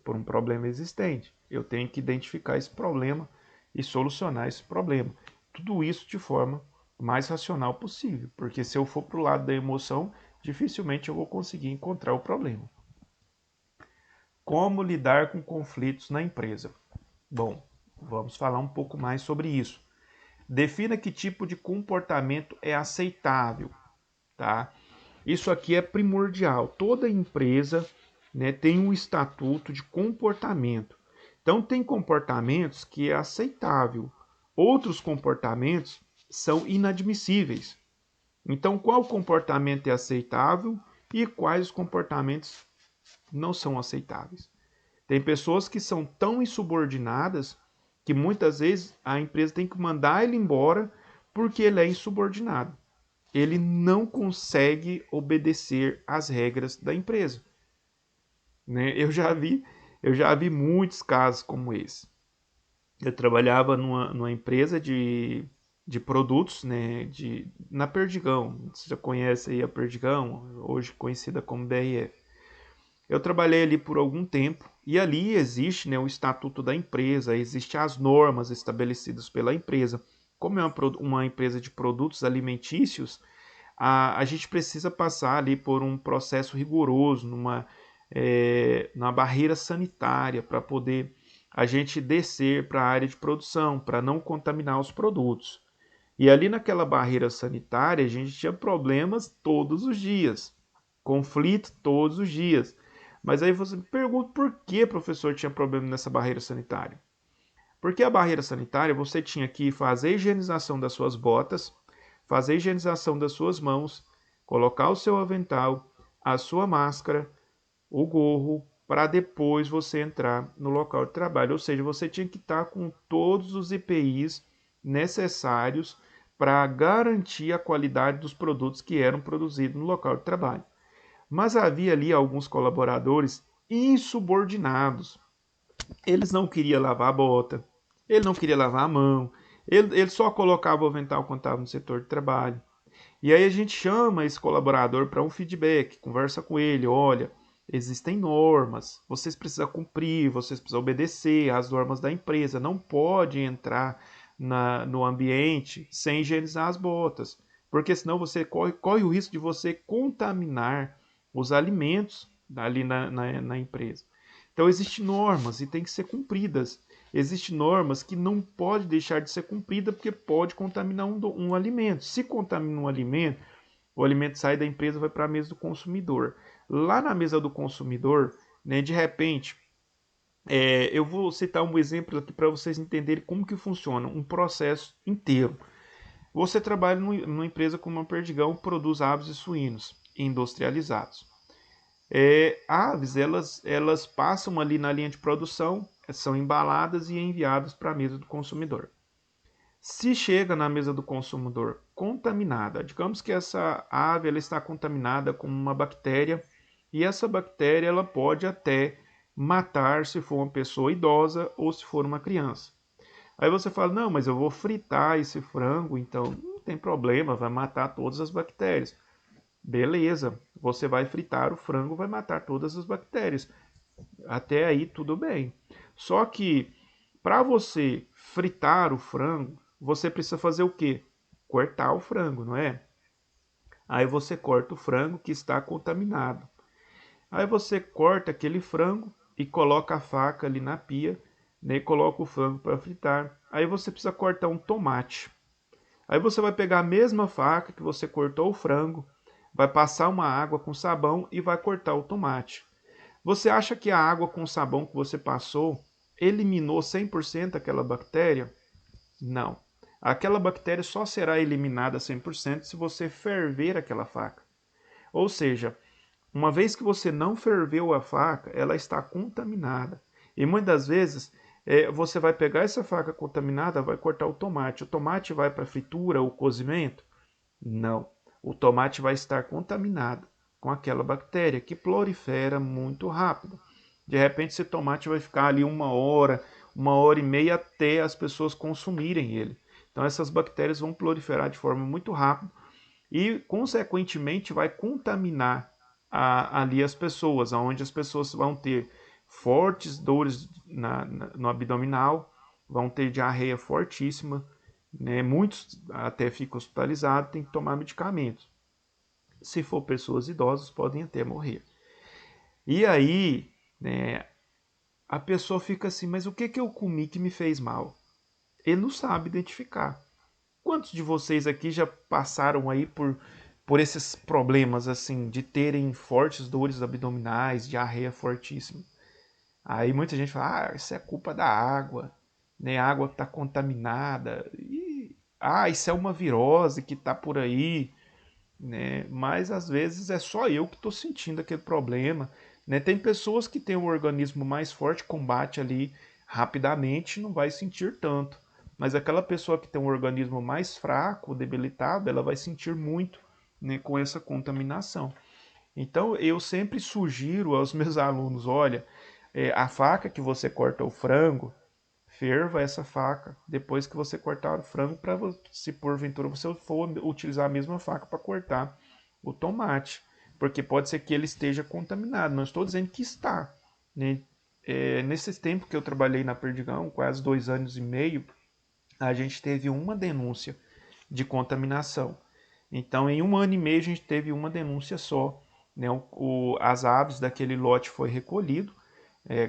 por um problema existente. Eu tenho que identificar esse problema e solucionar esse problema. Tudo isso de forma mais racional possível, porque se eu for para o lado da emoção, dificilmente eu vou conseguir encontrar o problema. Como lidar com conflitos na empresa? Bom, vamos falar um pouco mais sobre isso. Defina que tipo de comportamento é aceitável, tá? Isso aqui é primordial. Toda empresa, né, tem um estatuto de comportamento. Então, tem comportamentos que é aceitável. Outros comportamentos são inadmissíveis. Então, qual comportamento é aceitável e quais os comportamentos não são aceitáveis? Tem pessoas que são tão insubordinadas que muitas vezes a empresa tem que mandar ele embora porque ele é insubordinado. Ele não consegue obedecer às regras da empresa, né? Eu já vi muitos casos como esse. Eu trabalhava numa empresa de produtos, né, na Perdigão. Você já conhece aí a Perdigão, hoje conhecida como BRF. Eu trabalhei ali por algum tempo e ali existe, né, o estatuto da empresa, existem as normas estabelecidas pela empresa. Como é uma empresa de produtos alimentícios, a gente precisa passar ali por um processo rigoroso, numa barreira sanitária para poder a gente descer para a área de produção, para não contaminar os produtos. E ali naquela barreira sanitária a gente tinha problemas todos os dias, conflito todos os dias. Mas aí você me pergunta por que, professor, tinha problema nessa barreira sanitária? Porque a barreira sanitária você tinha que fazer a higienização das suas botas, fazer a higienização das suas mãos, colocar o seu avental, a sua máscara, o gorro, para depois você entrar no local de trabalho. Ou seja, você tinha que estar com todos os EPIs necessários para garantir a qualidade dos produtos que eram produzidos no local de trabalho. Mas havia ali alguns colaboradores insubordinados. Eles não queriam lavar a bota, ele não queria lavar a mão, ele só colocava o avental quando estava no setor de trabalho. E aí a gente chama esse colaborador para um feedback, conversa com ele, olha, existem normas, vocês precisam cumprir, vocês precisam obedecer às normas da empresa, não pode entrar no ambiente sem higienizar as botas, porque senão você corre o risco de você contaminar os alimentos ali na empresa. Então existem normas e tem que ser cumpridas. Existem normas que não pode deixar de ser cumprida porque pode contaminar um alimento. Se contamina um alimento, o alimento sai da empresa e vai para a mesa do consumidor. Lá na mesa do consumidor, né, de repente, eu vou citar um exemplo aqui para vocês entenderem como que funciona um processo inteiro. Você trabalha numa empresa como a Perdigão, produz aves e suínos industrializados. Aves, elas passam ali na linha de produção, são embaladas e enviadas para a mesa do consumidor. Se chega na mesa do consumidor contaminada, digamos que essa ave ela está contaminada com uma bactéria e essa bactéria ela pode até matar se for uma pessoa idosa ou se for uma criança. Aí você fala, não, mas eu vou fritar esse frango, então não tem problema, vai matar todas as bactérias. Beleza, você vai fritar o frango, vai matar todas as bactérias. Até aí tudo bem. Só que para você fritar o frango, você precisa fazer o quê? Cortar o frango, não é? Aí você corta o frango que está contaminado. Aí você corta aquele frango e coloca a faca ali na pia, né, e coloca o frango para fritar. Aí você precisa cortar um tomate. Aí você vai pegar a mesma faca que você cortou o frango, vai passar uma água com sabão e vai cortar o tomate. Você acha que a água com sabão que você passou eliminou 100% aquela bactéria? Não. Aquela bactéria só será eliminada 100% se você ferver aquela faca. Ou seja, uma vez que você não ferveu a faca, ela está contaminada. E muitas vezes você vai pegar essa faca contaminada, vai cortar o tomate. O tomate vai para a fritura ou cozimento? Não. O tomate vai estar contaminado com aquela bactéria que prolifera muito rápido. De repente, esse tomate vai ficar ali 1 hora e meia até as pessoas consumirem ele. Então, essas bactérias vão proliferar de forma muito rápida e, consequentemente, vai contaminar ali as pessoas, onde as pessoas vão ter fortes dores no abdominal, vão ter diarreia fortíssima, né? Muitos até ficam hospitalizados, tem que tomar medicamentos. Se for pessoas idosas, podem até morrer. E aí, né, a pessoa fica assim, mas o que eu comi que me fez mal? Ele não sabe identificar. Quantos de vocês aqui já passaram aí por esses problemas assim, de terem fortes dores abdominais, diarreia fortíssima? Aí muita gente fala, isso é culpa da água, né? A água está contaminada. Isso é uma virose que está por aí, né? Mas às vezes é só eu que estou sentindo aquele problema, né? Tem pessoas que têm um organismo mais forte, combate ali rapidamente, não vai sentir tanto. Mas aquela pessoa que tem um organismo mais fraco, debilitado, ela vai sentir muito, né, com essa contaminação. Então eu sempre sugiro aos meus alunos, olha, a faca que você corta o frango, ferva essa faca depois que você cortar o frango, para se porventura você for utilizar a mesma faca para cortar o tomate, porque pode ser que ele esteja contaminado. Não estou dizendo que está, né? Nesse tempo que eu trabalhei na Perdigão, quase 2 anos e meio, a gente teve uma denúncia de contaminação. Então, em 1 ano e meio, a gente teve uma denúncia só, né? As aves daquele lote foi recolhido.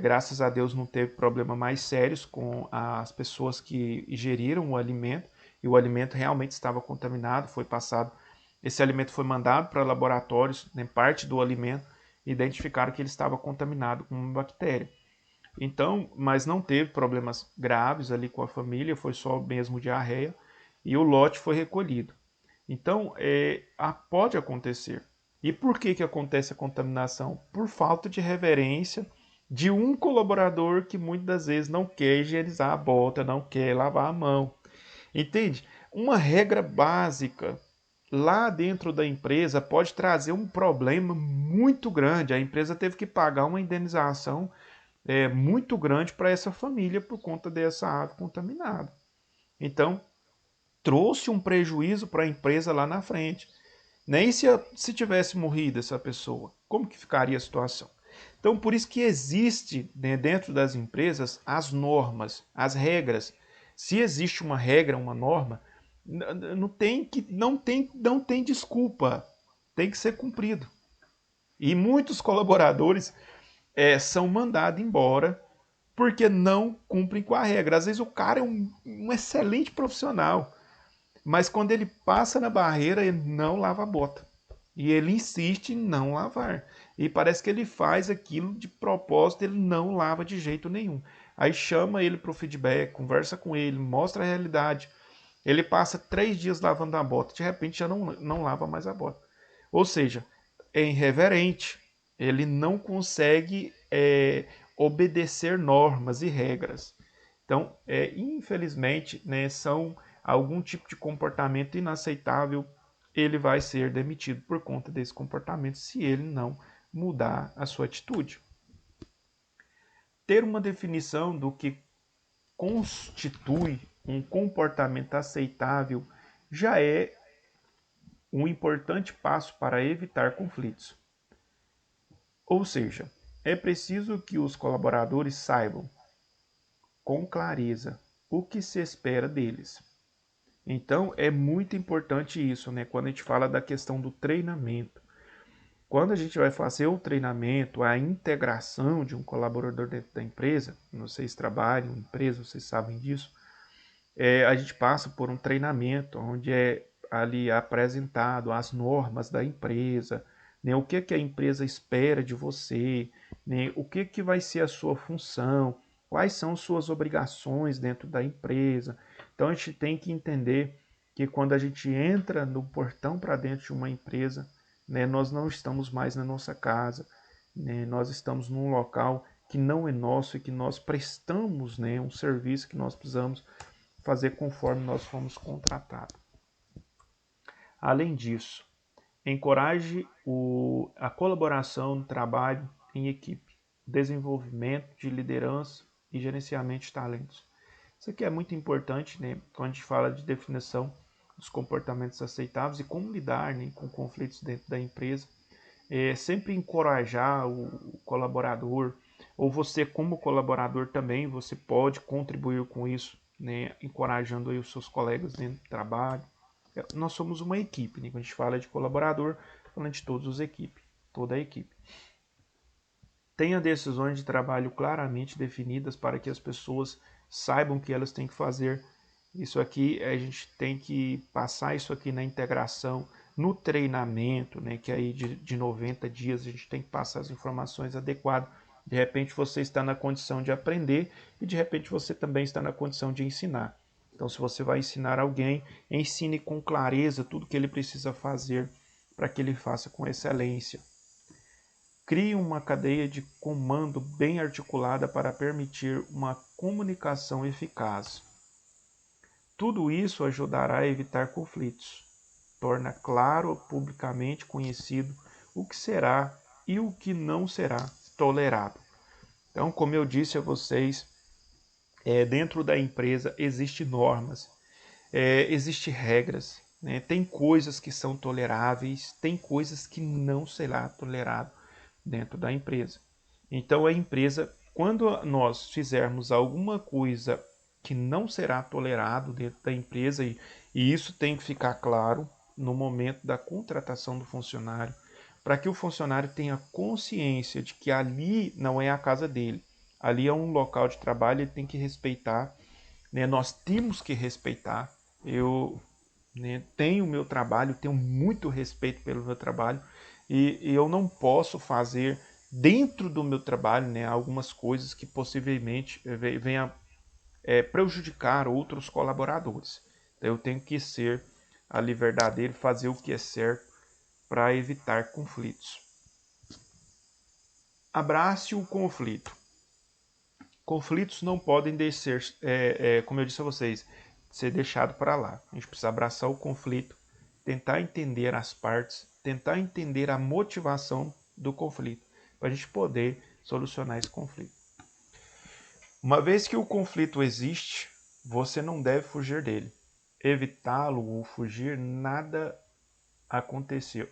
Graças a Deus não teve problema mais sérios com as pessoas que ingeriram o alimento, e o alimento realmente estava contaminado, foi passado, esse alimento foi mandado para laboratórios, né, parte do alimento, identificaram que ele estava contaminado com uma bactéria. Então, mas não teve problemas graves ali com a família, foi só mesmo diarreia, e o lote foi recolhido. Então, pode acontecer. E por que acontece a contaminação? Por falta de reverência de um colaborador que muitas das vezes não quer higienizar a bota, não quer lavar a mão. Entende? Uma regra básica lá dentro da empresa pode trazer um problema muito grande. A empresa teve que pagar uma indenização muito grande para essa família por conta dessa ave contaminada. Então, trouxe um prejuízo para a empresa lá na frente. Nem se tivesse morrido essa pessoa, como que ficaria a situação? Então, por isso que existe, né, dentro das empresas as normas, as regras. Se existe uma regra, uma norma, não tem desculpa, tem que ser cumprido. E muitos colaboradores são mandados embora porque não cumprem com a regra. Às vezes o cara é um excelente profissional, mas quando ele passa na barreira, ele não lava a bota. E ele insiste em não lavar. E parece que ele faz aquilo de propósito, ele não lava de jeito nenhum. Aí chama ele para o feedback, conversa com ele, mostra a realidade. Ele passa 3 dias lavando a bota, de repente já não lava mais a bota. Ou seja, é irreverente. Ele não consegue obedecer normas e regras. Então, infelizmente, né, são algum tipo de comportamento inaceitável, ele vai ser demitido por conta desse comportamento se ele não mudar a sua atitude. Ter uma definição do que constitui um comportamento aceitável já é um importante passo para evitar conflitos. Ou seja, é preciso que os colaboradores saibam com clareza o que se espera deles. Então, é muito importante isso, né? Quando a gente fala da questão do treinamento. Quando a gente vai fazer o treinamento, a integração de um colaborador dentro da empresa, vocês trabalham em empresa, vocês sabem disso, a gente passa por um treinamento onde é ali apresentado as normas da empresa, né, o que a empresa espera de você, né, o que vai ser a sua função, quais são suas obrigações dentro da empresa. Então a gente tem que entender que quando a gente entra no portão para dentro de uma empresa, né, nós não estamos mais na nossa casa, né, nós estamos num local que não é nosso e que nós prestamos, né, um serviço que nós precisamos fazer conforme nós fomos contratados. Além disso, encoraje a colaboração no trabalho em equipe, desenvolvimento de liderança e gerenciamento de talentos. Isso aqui é muito importante, né, quando a gente fala de definição dos comportamentos aceitáveis e como lidar, né, com conflitos dentro da empresa. Sempre encorajar o colaborador, ou você como colaborador também, você pode contribuir com isso, né, encorajando aí os seus colegas dentro do trabalho. Nós somos uma equipe, né? Quando a gente fala de colaborador, falando de todos os equipes, toda a equipe. Tenha decisões de trabalho claramente definidas para que as pessoas saibam o que elas têm que fazer. Isso aqui, a gente tem que passar isso aqui na integração, no treinamento, né, que aí de 90 dias a gente tem que passar as informações adequadas. De repente você está na condição de aprender e de repente você também está na condição de ensinar. Então, se você vai ensinar alguém, ensine com clareza tudo que ele precisa fazer para que ele faça com excelência. Crie uma cadeia de comando bem articulada para permitir uma comunicação eficaz. Tudo isso ajudará a evitar conflitos. Torna claro, publicamente conhecido, o que será e o que não será tolerado. Então, como eu disse a vocês, dentro da empresa existem normas, existem regras, né? Tem coisas que são toleráveis, tem coisas que não será tolerado dentro da empresa. Então a empresa, quando nós fizermos alguma coisa que não será tolerado dentro da empresa, e isso tem que ficar claro no momento da contratação do funcionário, para que o funcionário tenha consciência de que ali não é a casa dele, ali é um local de trabalho, ele tem que respeitar, né? Nós temos que respeitar. Eu, né, tenho o meu trabalho, tenho muito respeito pelo meu trabalho e eu não posso fazer dentro do meu trabalho, né, algumas coisas que possivelmente venha prejudicar outros colaboradores. Então, eu tenho que ser ali verdadeiro, fazer o que é certo para evitar conflitos. Abrace o conflito. Conflitos não podem descer, como eu disse a vocês, ser deixado para lá. A gente precisa abraçar o conflito, tentar entender as partes, tentar entender a motivação do conflito, para a gente poder solucionar esse conflito. Uma vez que o conflito existe, você não deve fugir dele. Evitá-lo ou fugir, nada aconteceu.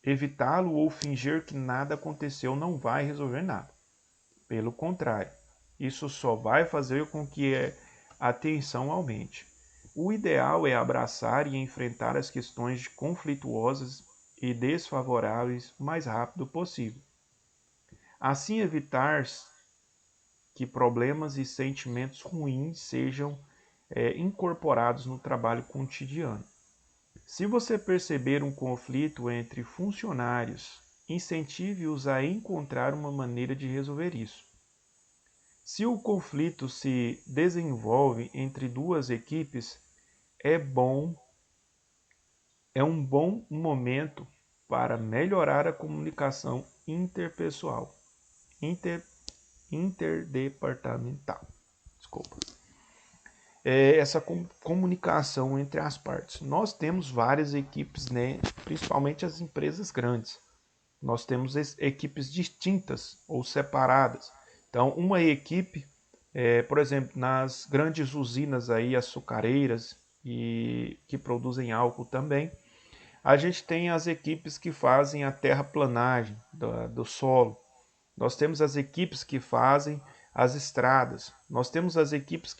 Evitá-lo ou fingir que nada aconteceu não vai resolver nada. Pelo contrário, isso só vai fazer com que a tensão aumente. O ideal é abraçar e enfrentar as questões conflituosas e desfavoráveis o mais rápido possível. Assim, evitar que problemas e sentimentos ruins sejam incorporados no trabalho cotidiano. Se você perceber um conflito entre funcionários, incentive-os a encontrar uma maneira de resolver isso. Se o conflito se desenvolve entre duas equipes, é um bom momento para melhorar a comunicação interpessoal, interdepartamental. Desculpa. Essa comunicação entre as partes. Nós temos várias equipes, né? Principalmente as empresas grandes. Nós temos equipes distintas ou separadas. Então, uma equipe, por exemplo, nas grandes usinas aí, açucareiras e que produzem álcool também, a gente tem as equipes que fazem a terraplanagem do solo. Nós temos as equipes que fazem as estradas. Nós temos as equipes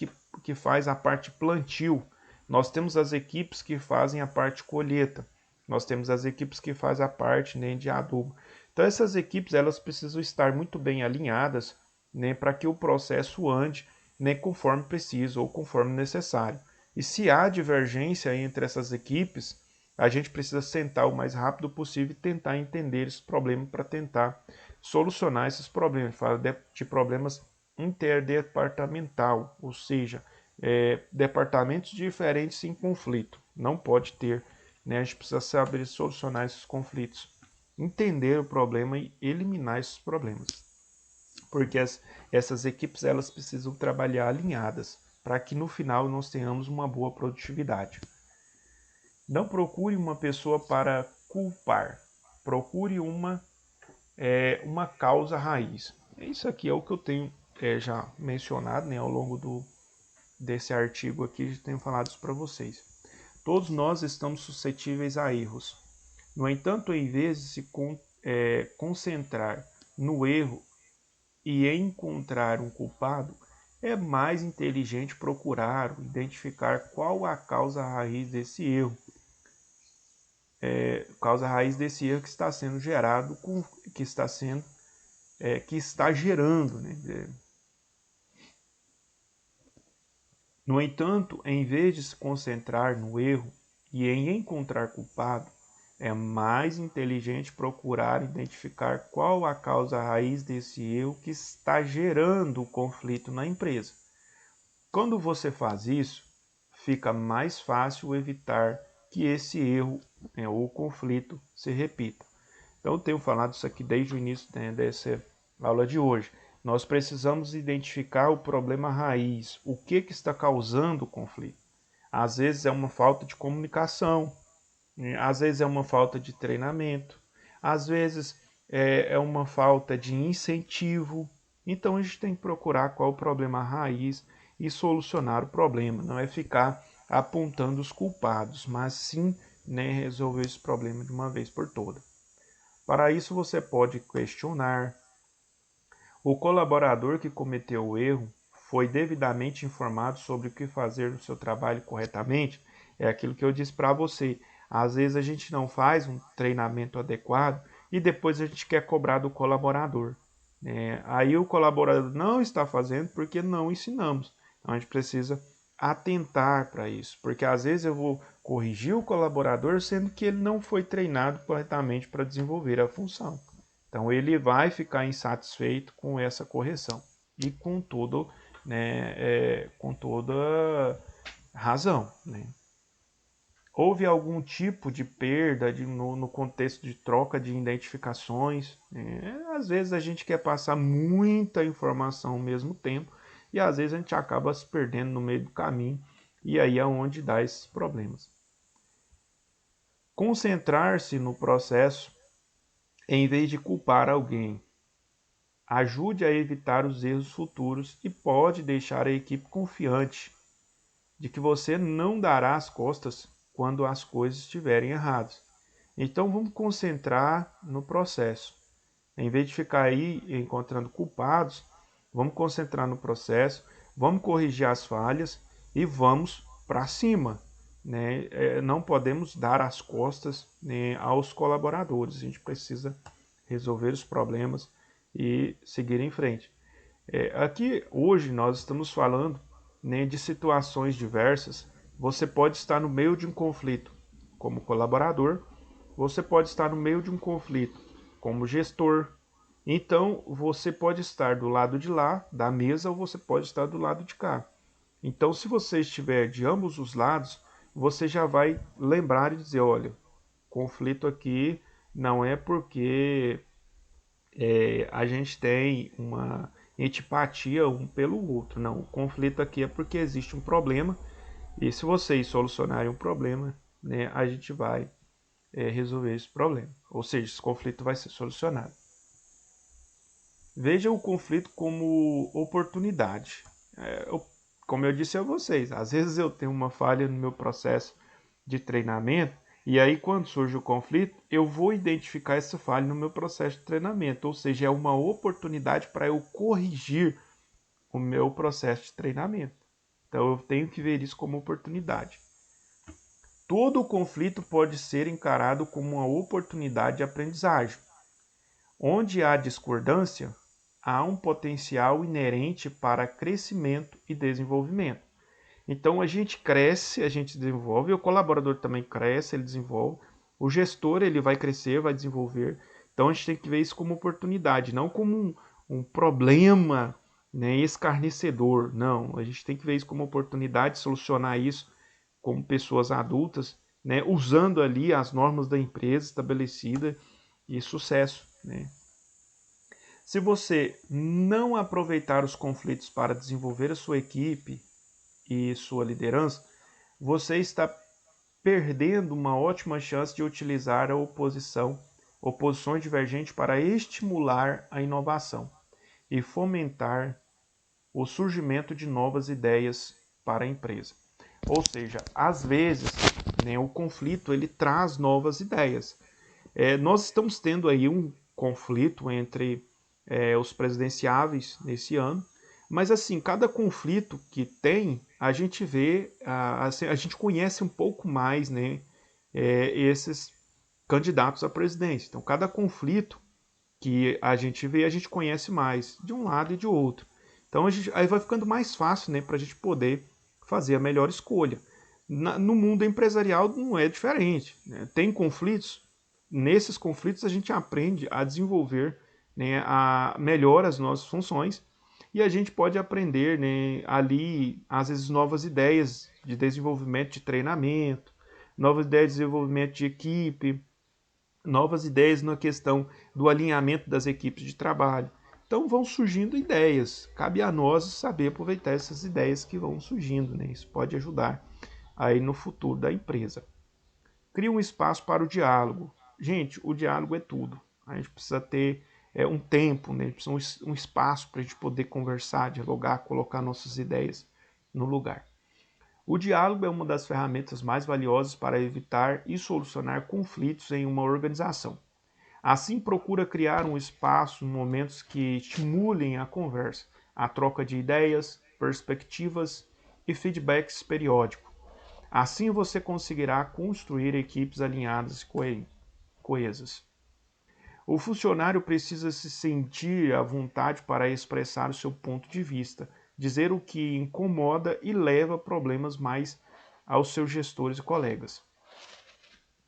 que fazem a parte plantio. Nós temos as equipes que fazem a parte colheita. Nós temos as equipes que fazem a parte, né, de adubo. Então essas equipes elas precisam estar muito bem alinhadas, né, para que o processo ande, né, conforme preciso ou conforme necessário. E se há divergência entre essas equipes, a gente precisa sentar o mais rápido possível e tentar entender esse problema para tentar solucionar esses problemas. Fala de problemas interdepartamental, ou seja, departamentos diferentes em conflito. Não pode ter, né? A gente precisa saber solucionar esses conflitos, entender o problema e eliminar esses problemas. Porque essas equipes elas precisam trabalhar alinhadas para que no final nós tenhamos uma boa produtividade. Não procure uma pessoa para culpar, procure uma causa raiz. Isso aqui é o que eu tenho já mencionado, né, ao longo desse artigo aqui, já tenho falado isso para vocês. Todos nós estamos suscetíveis a erros. No entanto, em vez de se concentrar no erro e encontrar um culpado, é mais inteligente procurar identificar qual a causa raiz desse erro. Causa raiz desse erro que está sendo gerado, que está gerando, né? No entanto, em vez de se concentrar no erro e em encontrar culpado, é mais inteligente procurar identificar qual a causa raiz desse erro que está gerando o conflito na empresa. Quando você faz isso, fica mais fácil evitar que esse erro ou conflito se repita. Então, eu tenho falado isso aqui desde o início, né, dessa aula de hoje. Nós precisamos identificar o problema raiz, o que está causando o conflito. Às vezes é uma falta de comunicação, às vezes é uma falta de treinamento, às vezes é uma falta de incentivo. Então a gente tem que procurar qual é o problema raiz e solucionar o problema. Não é ficar apontando os culpados, mas sim, né, resolver esse problema de uma vez por todas. Para isso você pode questionar. O colaborador que cometeu o erro foi devidamente informado sobre o que fazer no seu trabalho corretamente? É aquilo que eu disse para você. Às vezes a gente não faz um treinamento adequado e depois a gente quer cobrar do colaborador. Aí o colaborador não está fazendo porque não ensinamos. Então a gente precisa atentar para isso, porque às vezes eu vou corrigir o colaborador sendo que ele não foi treinado corretamente para desenvolver a função. Então ele vai ficar insatisfeito com essa correção e com toda razão, né? houve algum tipo de perda no contexto de troca de identificações. Às vezes a gente quer passar muita informação ao mesmo tempo e às vezes a gente acaba se perdendo no meio do caminho e aí é onde dá esses problemas. Concentrar-se no processo em vez de culpar alguém ajude a evitar os erros futuros e pode deixar a equipe confiante de que você não dará as costas quando as coisas estiverem erradas. Então vamos concentrar no processo. Em vez de ficar aí encontrando culpados, vamos concentrar no processo, vamos corrigir as falhas e vamos para cima. Né? Não podemos dar as costas, né, aos colaboradores. A gente precisa resolver os problemas e seguir em frente. Aqui hoje nós estamos falando, né, de situações diversas. Você pode estar no meio de um conflito como colaborador, você pode estar no meio de um conflito como gestor. Então você pode estar do lado de lá da mesa ou você pode estar do lado de cá. Então se você estiver de ambos os lados, você já vai lembrar e dizer, olha, conflito aqui não é porque a gente tem uma antipatia um pelo outro. Não, o conflito aqui é porque existe um problema e se vocês solucionarem um problema, né, a gente vai resolver esse problema. Ou seja, esse conflito vai ser solucionado. Veja o conflito como oportunidade. Como eu disse a vocês, às vezes eu tenho uma falha no meu processo de treinamento e aí quando surge o conflito, eu vou identificar essa falha no meu processo de treinamento, ou seja, é uma oportunidade para eu corrigir o meu processo de treinamento. Então eu tenho que ver isso como oportunidade. Todo conflito pode ser encarado como uma oportunidade de aprendizagem. Onde há discordância, há um potencial inerente para crescimento e desenvolvimento. Então a gente cresce, a gente desenvolve, o colaborador também cresce, ele desenvolve, o gestor ele vai crescer, vai desenvolver. Então a gente tem que ver isso como oportunidade, não como um problema, né, escarnecedor. Não, a gente tem que ver isso como oportunidade, solucionar isso como pessoas adultas, né, usando ali as normas da empresa estabelecida e sucesso. Né? Se você não aproveitar os conflitos para desenvolver a sua equipe e sua liderança, você está perdendo uma ótima chance de utilizar a oposições divergentes para estimular a inovação e fomentar o surgimento de novas ideias para a empresa. Ou seja, às vezes, né, o conflito ele traz novas ideias. Nós estamos tendo aí um conflito entre os presidenciáveis nesse ano, mas assim, cada conflito que tem, a gente vê, assim, a gente conhece um pouco mais, né, esses candidatos à presidência. Então, cada conflito que a gente vê, a gente conhece mais de um lado e de outro. Então, aí vai ficando mais fácil, né, para a gente poder fazer a melhor escolha. No mundo empresarial não é diferente. Né? Tem conflitos, nesses conflitos a gente aprende a desenvolver, né, melhor as nossas funções e a gente pode aprender, né, ali, às vezes, novas ideias de desenvolvimento de treinamento, novas ideias de desenvolvimento de equipe, novas ideias na questão do alinhamento das equipes de trabalho. Então vão surgindo ideias, cabe a nós saber aproveitar essas ideias que vão surgindo, né? Isso pode ajudar aí no futuro da empresa. Cria um espaço para o diálogo. Gente, o diálogo é tudo. A gente precisa ter um tempo, né? Precisa um espaço para a gente poder conversar, dialogar, colocar nossas ideias no lugar. O diálogo é uma das ferramentas mais valiosas para evitar e solucionar conflitos em uma organização. Assim, procura criar um espaço, momentos que estimulem a conversa, a troca de ideias, perspectivas e feedbacks periódicos. Assim você conseguirá construir equipes alinhadas e coesas. O funcionário precisa se sentir à vontade para expressar o seu ponto de vista, dizer o que incomoda e leva problemas mais aos seus gestores e colegas.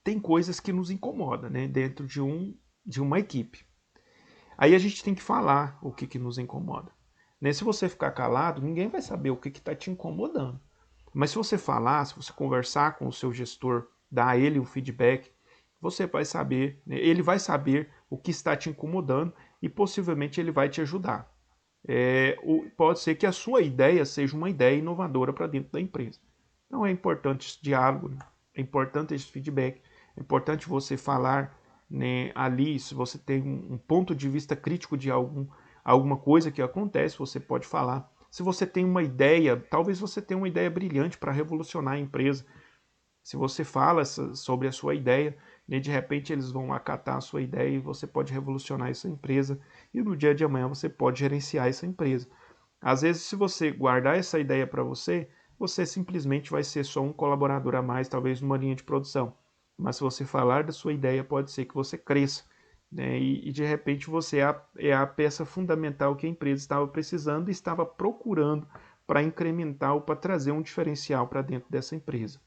Tem coisas que nos incomodam, né, dentro de uma equipe. Aí a gente tem que falar o que nos incomoda. Né? Se você ficar calado, ninguém vai saber o que está te incomodando. Mas se você falar, se você conversar com o seu gestor dá a ele um feedback, você vai saber, né, ele vai saber o que está te incomodando e possivelmente ele vai te ajudar. Pode ser que a sua ideia seja uma ideia inovadora para dentro da empresa. Então é importante esse diálogo, né? É importante esse feedback, é importante você falar, né, ali, se você tem um ponto de vista crítico de alguma coisa que acontece, você pode falar. Se você tem uma ideia, talvez você tenha uma ideia brilhante para revolucionar a empresa. Se você fala sobre a sua ideia, né, de repente eles vão acatar a sua ideia e você pode revolucionar essa empresa. E no dia de amanhã você pode gerenciar essa empresa. Às vezes, se você guardar essa ideia para você, você simplesmente vai ser só um colaborador a mais, talvez numa linha de produção. Mas se você falar da sua ideia, pode ser que você cresça, né? E de repente você é a peça fundamental que a empresa estava precisando e estava procurando para incrementar ou para trazer um diferencial para dentro dessa empresa.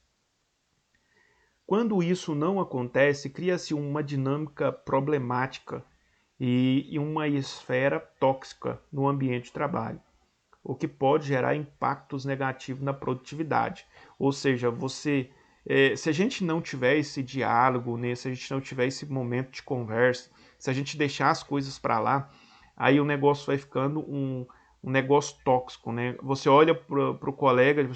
Quando isso não acontece, cria-se uma dinâmica problemática e uma esfera tóxica no ambiente de trabalho, o que pode gerar impactos negativos na produtividade. Ou seja, se a gente não tiver esse diálogo, né, se a gente não tiver esse momento de conversa, se a gente deixar as coisas para lá, aí o negócio vai ficando um negócio tóxico, né? Você olha para o colega,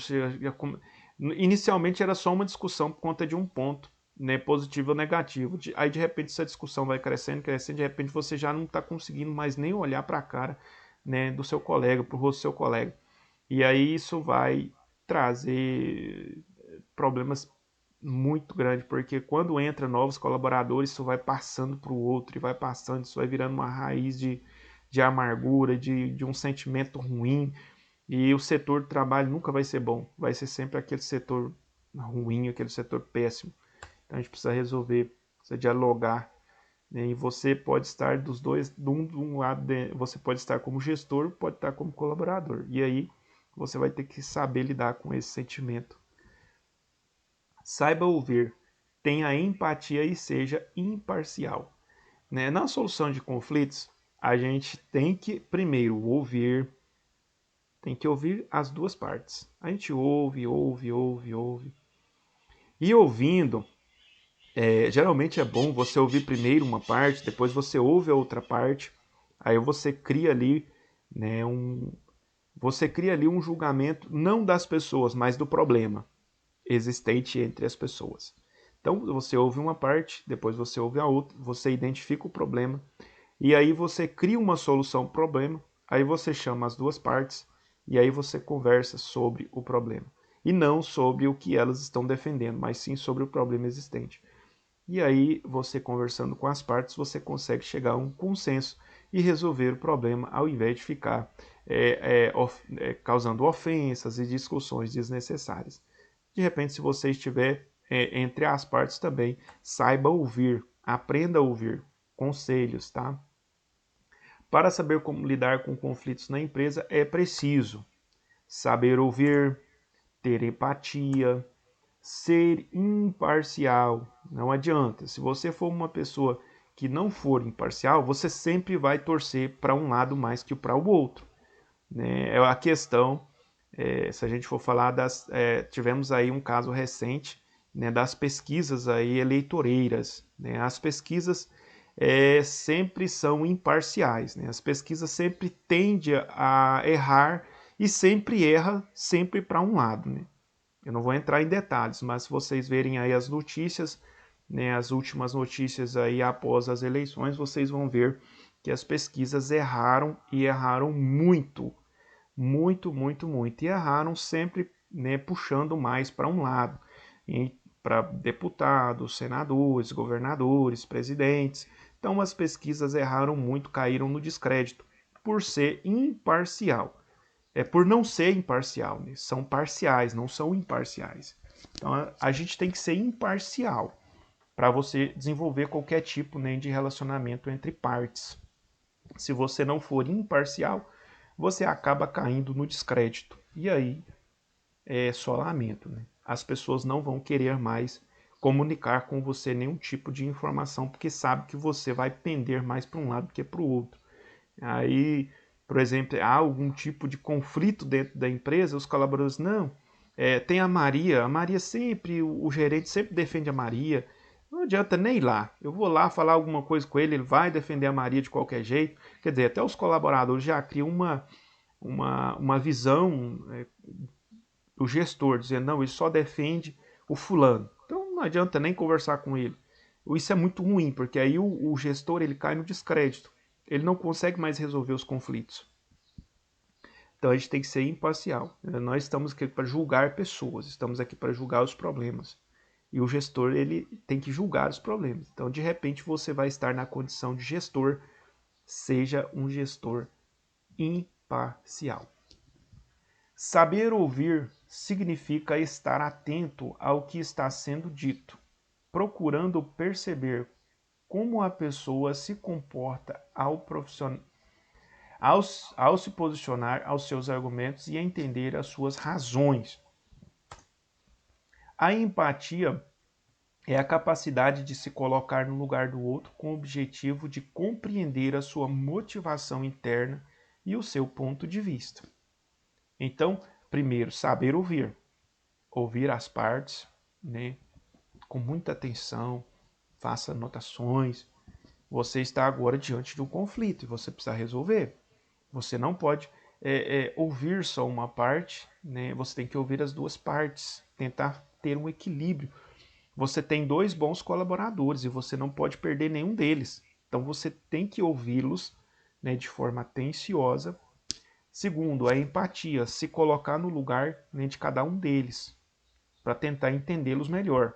inicialmente era só uma discussão por conta de um ponto, né, positivo ou negativo. Aí de repente essa discussão vai crescendo, crescendo, de repente você já não está conseguindo mais nem olhar para a cara, né, do seu colega, para o rosto do seu colega. E aí isso vai trazer problemas muito grandes, porque quando entra novos colaboradores, isso vai passando para o outro e vai passando, isso vai virando uma raiz de amargura, de um sentimento ruim, e o setor de trabalho nunca vai ser bom, vai ser sempre aquele setor ruim, aquele setor péssimo. Então a gente precisa resolver, precisa dialogar, né? E você pode estar dos dois, de um lado, você pode estar como gestor, pode estar como colaborador. E aí você vai ter que saber lidar com esse sentimento. Saiba ouvir, tenha empatia e seja imparcial, né? Na solução de conflitos, a gente tem que primeiro ouvir, tem que ouvir as duas partes. A gente ouve. E ouvindo, geralmente é bom você ouvir primeiro uma parte, depois você ouve a outra parte, aí você cria ali, né, você cria ali um julgamento não das pessoas, mas do problema existente entre as pessoas. Então você ouve uma parte, depois você ouve a outra, você identifica o problema e aí você cria uma solução para o problema, aí você chama as duas partes e aí você conversa sobre o problema. E não sobre o que elas estão defendendo, mas sim sobre o problema existente. E aí, você conversando com as partes, você consegue chegar a um consenso e resolver o problema, ao invés de ficar causando ofensas e discussões desnecessárias. De repente, se você estiver entre as partes também, saiba ouvir, aprenda a ouvir. Conselhos, tá? Para saber como lidar com conflitos na empresa, é preciso saber ouvir, ter empatia, ser imparcial. Não adianta. Se você for uma pessoa que não for imparcial, você sempre vai torcer para um lado mais que para o outro, né? É a questão, se a gente for falar tivemos aí um caso recente, né, das pesquisas aí eleitoreiras, né? As pesquisas sempre são imparciais, né? As pesquisas sempre tendem a errar e sempre erra sempre para um lado, né? Eu não vou entrar em detalhes, mas se vocês verem aí as notícias, né, as últimas notícias aí após as eleições, vocês vão ver que as pesquisas erraram e erraram muito, muito. E erraram sempre, né, puxando mais para um lado, para deputados, senadores, governadores, presidentes. Então as pesquisas erraram muito, caíram no descrédito por ser imparcial. É por não ser imparcial, né? São parciais, não são imparciais. Então a gente tem que ser imparcial para você desenvolver qualquer tipo, né, de relacionamento entre partes. Se você não for imparcial, você acaba caindo no descrédito. E aí é só lamento, né? As pessoas não vão querer mais comunicar com você nenhum tipo de informação, porque sabe que você vai pender mais para um lado que para o outro. Aí, por exemplo, há algum tipo de conflito dentro da empresa, os colaboradores, não, Tem a Maria sempre, o gerente sempre defende a Maria. Não adianta nem ir lá. Eu vou lá falar alguma coisa com ele, ele vai defender a Maria de qualquer jeito. Quer dizer, até os colaboradores já criam uma visão do gestor, dizendo, não, ele só defende o fulano. Então não adianta nem conversar com ele. Isso é muito ruim, porque aí o gestor ele cai no descrédito. Ele não consegue mais resolver os conflitos. Então a gente tem que ser imparcial. Nós estamos aqui para julgar pessoas, estamos aqui para julgar os problemas. E o gestor ele tem que julgar os problemas. Então de repente você vai estar na condição de gestor, seja um gestor imparcial. Saber ouvir significa estar atento ao que está sendo dito, procurando perceber como a pessoa se comporta ao se posicionar aos seus argumentos e entender as suas razões. A empatia é a capacidade de se colocar no lugar do outro com o objetivo de compreender a sua motivação interna e o seu ponto de vista. Então, primeiro, saber ouvir. Ouvir as partes, né, com muita atenção, faça anotações. Você está agora diante de um conflito e você precisa resolver. Você não pode ouvir só uma parte, né? Você tem que ouvir as duas partes, tentar ter um equilíbrio. Você tem dois bons colaboradores e você não pode perder nenhum deles. Então você tem que ouvi-los, né, de forma atenciosa. Segundo, a empatia, se colocar no lugar, né, de cada um deles, para tentar entendê-los melhor.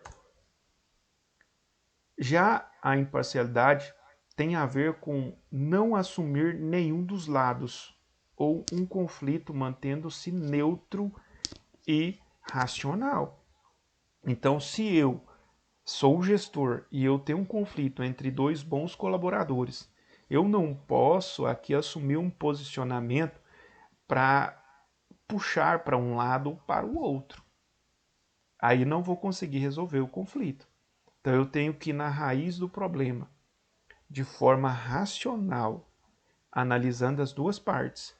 Já a imparcialidade tem a ver com não assumir nenhum dos lados ou um conflito mantendo-se neutro e racional. Então, se eu sou o gestor e eu tenho um conflito entre dois bons colaboradores, eu não posso aqui assumir um posicionamento para puxar para um lado ou para o outro. Aí não vou conseguir resolver o conflito. Então eu tenho que ir na raiz do problema, de forma racional, analisando as duas partes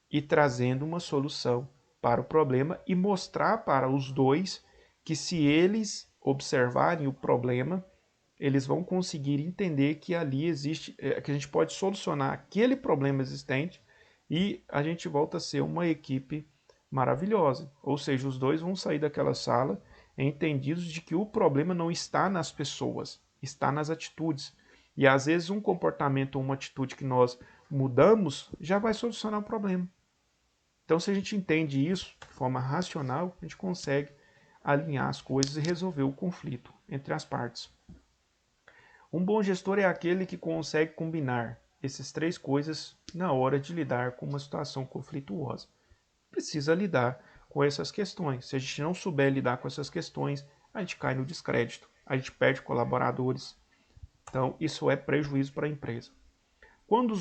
e trazendo uma solução para o problema e mostrar para os dois que se eles observarem o problema, eles vão conseguir entender que ali existe, que a gente pode solucionar aquele problema existente e a gente volta a ser uma equipe maravilhosa. Ou seja, os dois vão sair daquela sala entendidos de que o problema não está nas pessoas, está nas atitudes. E às vezes um comportamento ou uma atitude que nós mudamos já vai solucionar o problema. Então, se a gente entende isso de forma racional, a gente consegue alinhar as coisas e resolver o conflito entre as partes. Um bom gestor é aquele que consegue combinar essas três coisas na hora de lidar com uma situação conflituosa. Precisa lidar com essas questões. Se a gente não souber lidar com essas questões, a gente cai no descrédito, a gente perde colaboradores. Então, isso é prejuízo para a empresa. Quando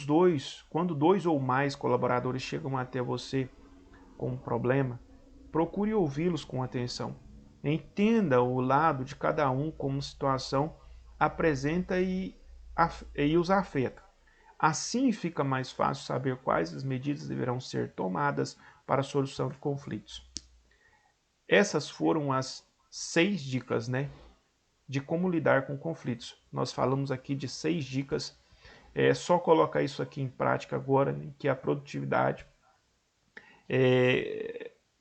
dois ou mais colaboradores chegam até você com um problema, procure ouvi-los com atenção. Entenda o lado de cada um como a situação apresenta e os afeta. Assim fica mais fácil saber quais as medidas deverão ser tomadas para a solução de conflitos. Essas foram as 6 dicas, né, de como lidar com conflitos. Nós falamos aqui de 6 dicas. É só colocar isso aqui em prática agora, né, que a produtividade.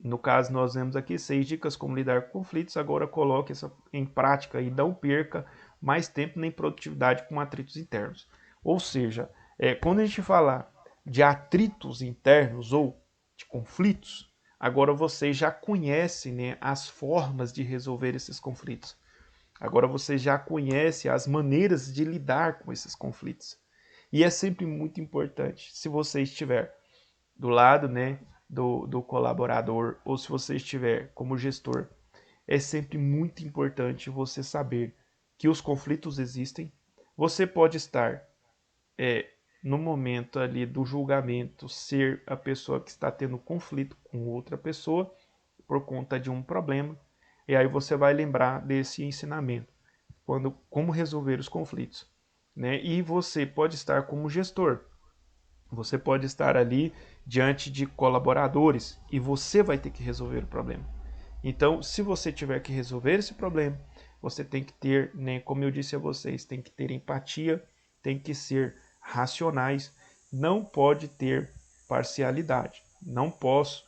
No caso, nós vemos aqui 6 dicas como lidar com conflitos. Agora coloque isso em prática e não perca mais tempo nem produtividade com atritos internos. Ou seja, quando a gente falar de atritos internos ou de conflitos, agora você já conhece, né, as formas de resolver esses conflitos. Agora você já conhece as maneiras de lidar com esses conflitos. E é sempre muito importante, se você estiver do lado, né, do colaborador, ou se você estiver como gestor, é sempre muito importante você saber que os conflitos existem. Você pode estar no momento ali do julgamento, ser a pessoa que está tendo conflito com outra pessoa por conta de um problema, e aí você vai lembrar desse ensinamento, como resolver os conflitos, né? E você pode estar como gestor, você pode estar ali diante de colaboradores e você vai ter que resolver o problema. Então, se você tiver que resolver esse problema, você tem que ter, né, como eu disse a vocês, tem que ter empatia, tem que ser racionais, não pode ter parcialidade. Não posso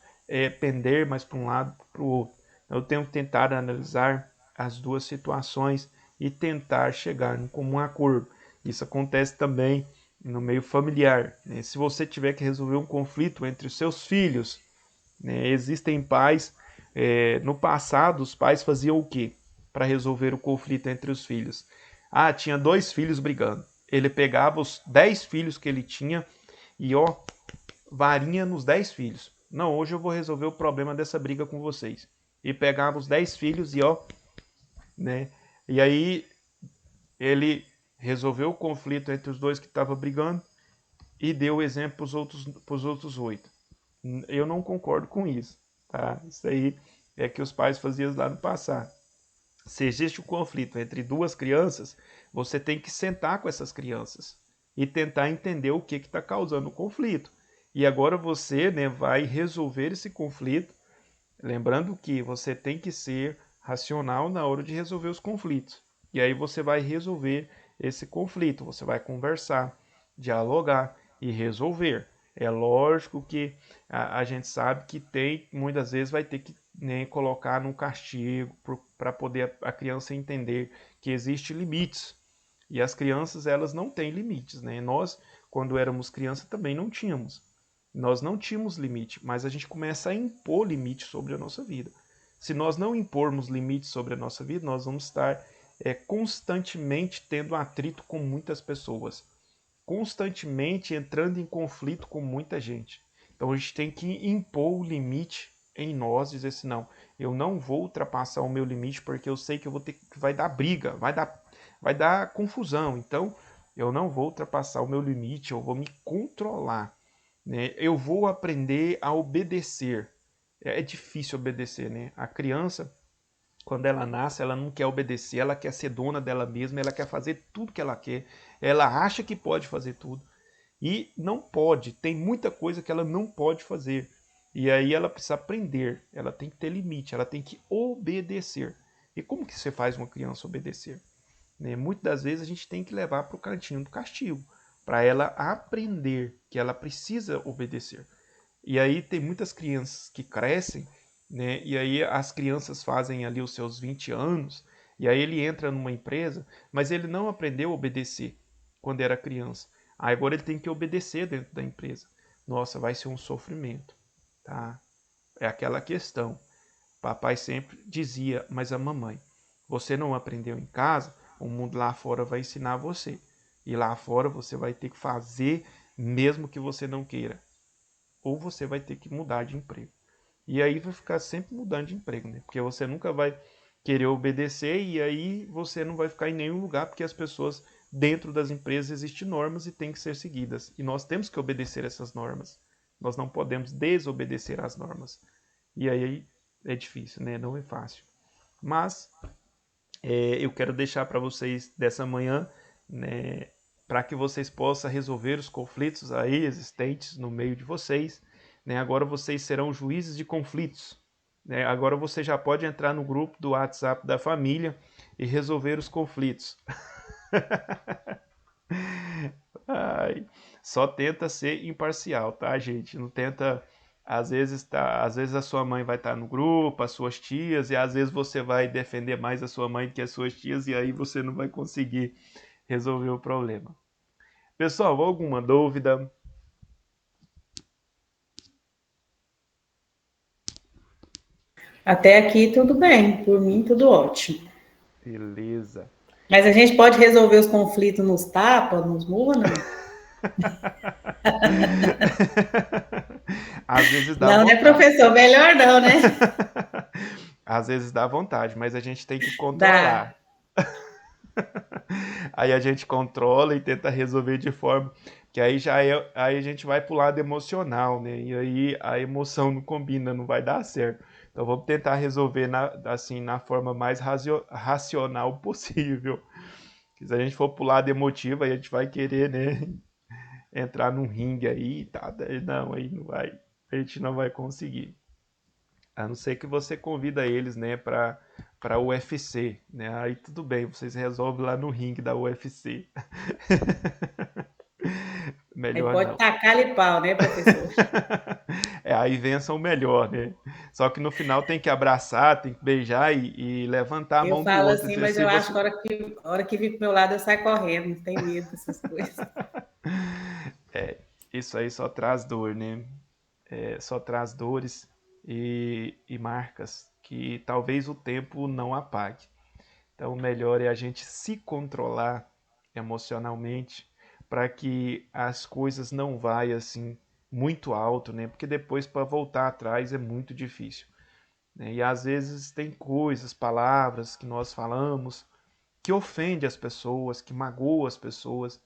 pender mais para um lado para o outro. Eu tenho que tentar analisar as duas situações e tentar chegar em comum acordo. Isso acontece também no meio familiar, né? Se você tiver que resolver um conflito entre os seus filhos, né? Existem pais, no passado os pais faziam o quê para resolver o conflito entre os filhos? Ah, tinha dois filhos brigando. Ele pegava os 10 filhos que ele tinha e ó, varinha nos 10 filhos. Não, hoje eu vou resolver o problema dessa briga com vocês. E pegava os 10 filhos e ó, né? E aí ele resolveu o conflito entre os dois que estavam brigando e deu o exemplo para os outros 8. Eu não concordo com isso, tá? Isso aí é que os pais faziam lá no passado. Se existe um conflito entre duas crianças, você tem que sentar com essas crianças e tentar entender o que está causando o conflito. E agora você, né, vai resolver esse conflito, lembrando que você tem que ser racional na hora de resolver os conflitos. E aí você vai resolver esse conflito, você vai conversar, dialogar e resolver. É lógico que a gente sabe que tem, muitas vezes vai ter que, né, colocar num castigo para poder a criança entender que existe limites. E as crianças, elas não têm limites, né? Nós, quando éramos crianças, também não tínhamos. Nós não tínhamos limite, mas a gente começa a impor limites sobre a nossa vida. Se nós não impormos limites sobre a nossa vida, nós vamos estar constantemente tendo atrito com muitas pessoas, constantemente entrando em conflito com muita gente. Então a gente tem que impor o limite em nós, dizer assim, não, eu não vou ultrapassar o meu limite porque eu sei que eu vou ter que vai dar briga, vai dar confusão. Então eu não vou ultrapassar o meu limite, eu vou me controlar, né? Eu vou aprender a obedecer. É difícil obedecer, né? A criança, quando ela nasce, ela não quer obedecer, ela quer ser dona dela mesma, ela quer fazer tudo que ela quer, ela acha que pode fazer tudo e não pode, tem muita coisa que ela não pode fazer. E aí ela precisa aprender, ela tem que ter limite, ela tem que obedecer. E como que você faz uma criança obedecer? Né? Muitas das vezes a gente tem que levar para o cantinho do castigo, para ela aprender que ela precisa obedecer. E aí tem muitas crianças que crescem, né? E aí as crianças fazem ali os seus 20 anos, e aí ele entra numa empresa, mas ele não aprendeu a obedecer quando era criança. Aí agora ele tem que obedecer dentro da empresa. Nossa, vai ser um sofrimento, tá? É aquela questão. Papai sempre dizia, mas a mamãe, você não aprendeu em casa, o mundo lá fora vai ensinar você. E lá fora você vai ter que fazer mesmo que você não queira. Ou você vai ter que mudar de emprego. E aí vai ficar sempre mudando de emprego, né? Porque você nunca vai querer obedecer e aí você não vai ficar em nenhum lugar, porque as pessoas dentro das empresas existem normas e têm que ser seguidas. E nós temos que obedecer essas normas. Nós não podemos desobedecer às normas. E aí é difícil, né? Não é fácil. Mas eu quero deixar para vocês dessa manhã, né, para que vocês possam resolver os conflitos aí existentes no meio de vocês. Né? Agora vocês serão juízes de conflitos. Né? Agora você já pode entrar no grupo do WhatsApp da família e resolver os conflitos. Ai, só tenta ser imparcial, tá, gente? Não tenta. Às vezes a sua mãe vai estar no grupo, as suas tias, e às vezes você vai defender mais a sua mãe do que as suas tias, e aí você não vai conseguir resolver o problema. Pessoal, alguma dúvida? Até aqui tudo bem, por mim tudo ótimo. Beleza. Mas a gente pode resolver os conflitos nos tapas, nos murros, não? Às vezes dá Não, né, vontade. professor? Melhor não, né? Às vezes dá vontade, mas a gente tem que Dá. controlar. Aí a gente controla e tenta resolver de forma que aí aí a gente vai pro lado emocional, né? E aí a emoção não combina, não vai dar certo. Então vamos tentar resolver assim na forma mais racional possível. Se a gente for pro lado emotivo, aí a gente vai querer, né, entrar num ringue aí, tá? Não, aí não vai, a gente não vai conseguir. A não ser que você convida eles, né, para UFC, né? Aí tudo bem, vocês resolvem lá no ringue da UFC. Aí Melhor pode não. tacar-lhe pau, né, professor? Aí vença o melhor, né? Só que no final tem que abraçar, tem que beijar e levantar a Eu mão do falo outro. assim, mas Se eu acho você... que a hora que vir pro meu lado eu saio correndo, não tem medo dessas coisas. Isso aí só traz dor, né? Só traz dores e marcas que talvez o tempo não apague. Então, o melhor é a gente se controlar emocionalmente para que as coisas não vá assim muito alto, né? Porque depois para voltar atrás é muito difícil, né? E às vezes tem coisas, palavras que nós falamos que ofende as pessoas, que magoam as pessoas.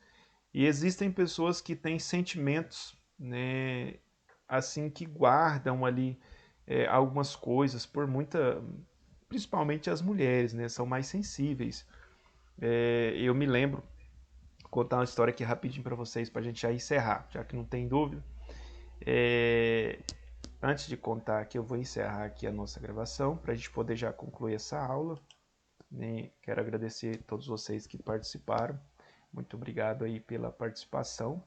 E existem pessoas que têm sentimentos, né, assim que guardam ali algumas coisas por muita, principalmente as mulheres, né, são mais sensíveis. Eu me lembro, vou contar uma história aqui rapidinho para vocês, para a gente já encerrar, já que não tem dúvida. É, Antes de contar aqui, eu vou encerrar aqui a nossa gravação, para a gente poder já concluir essa aula. Né? Quero agradecer a todos vocês que participaram. Muito obrigado aí pela participação.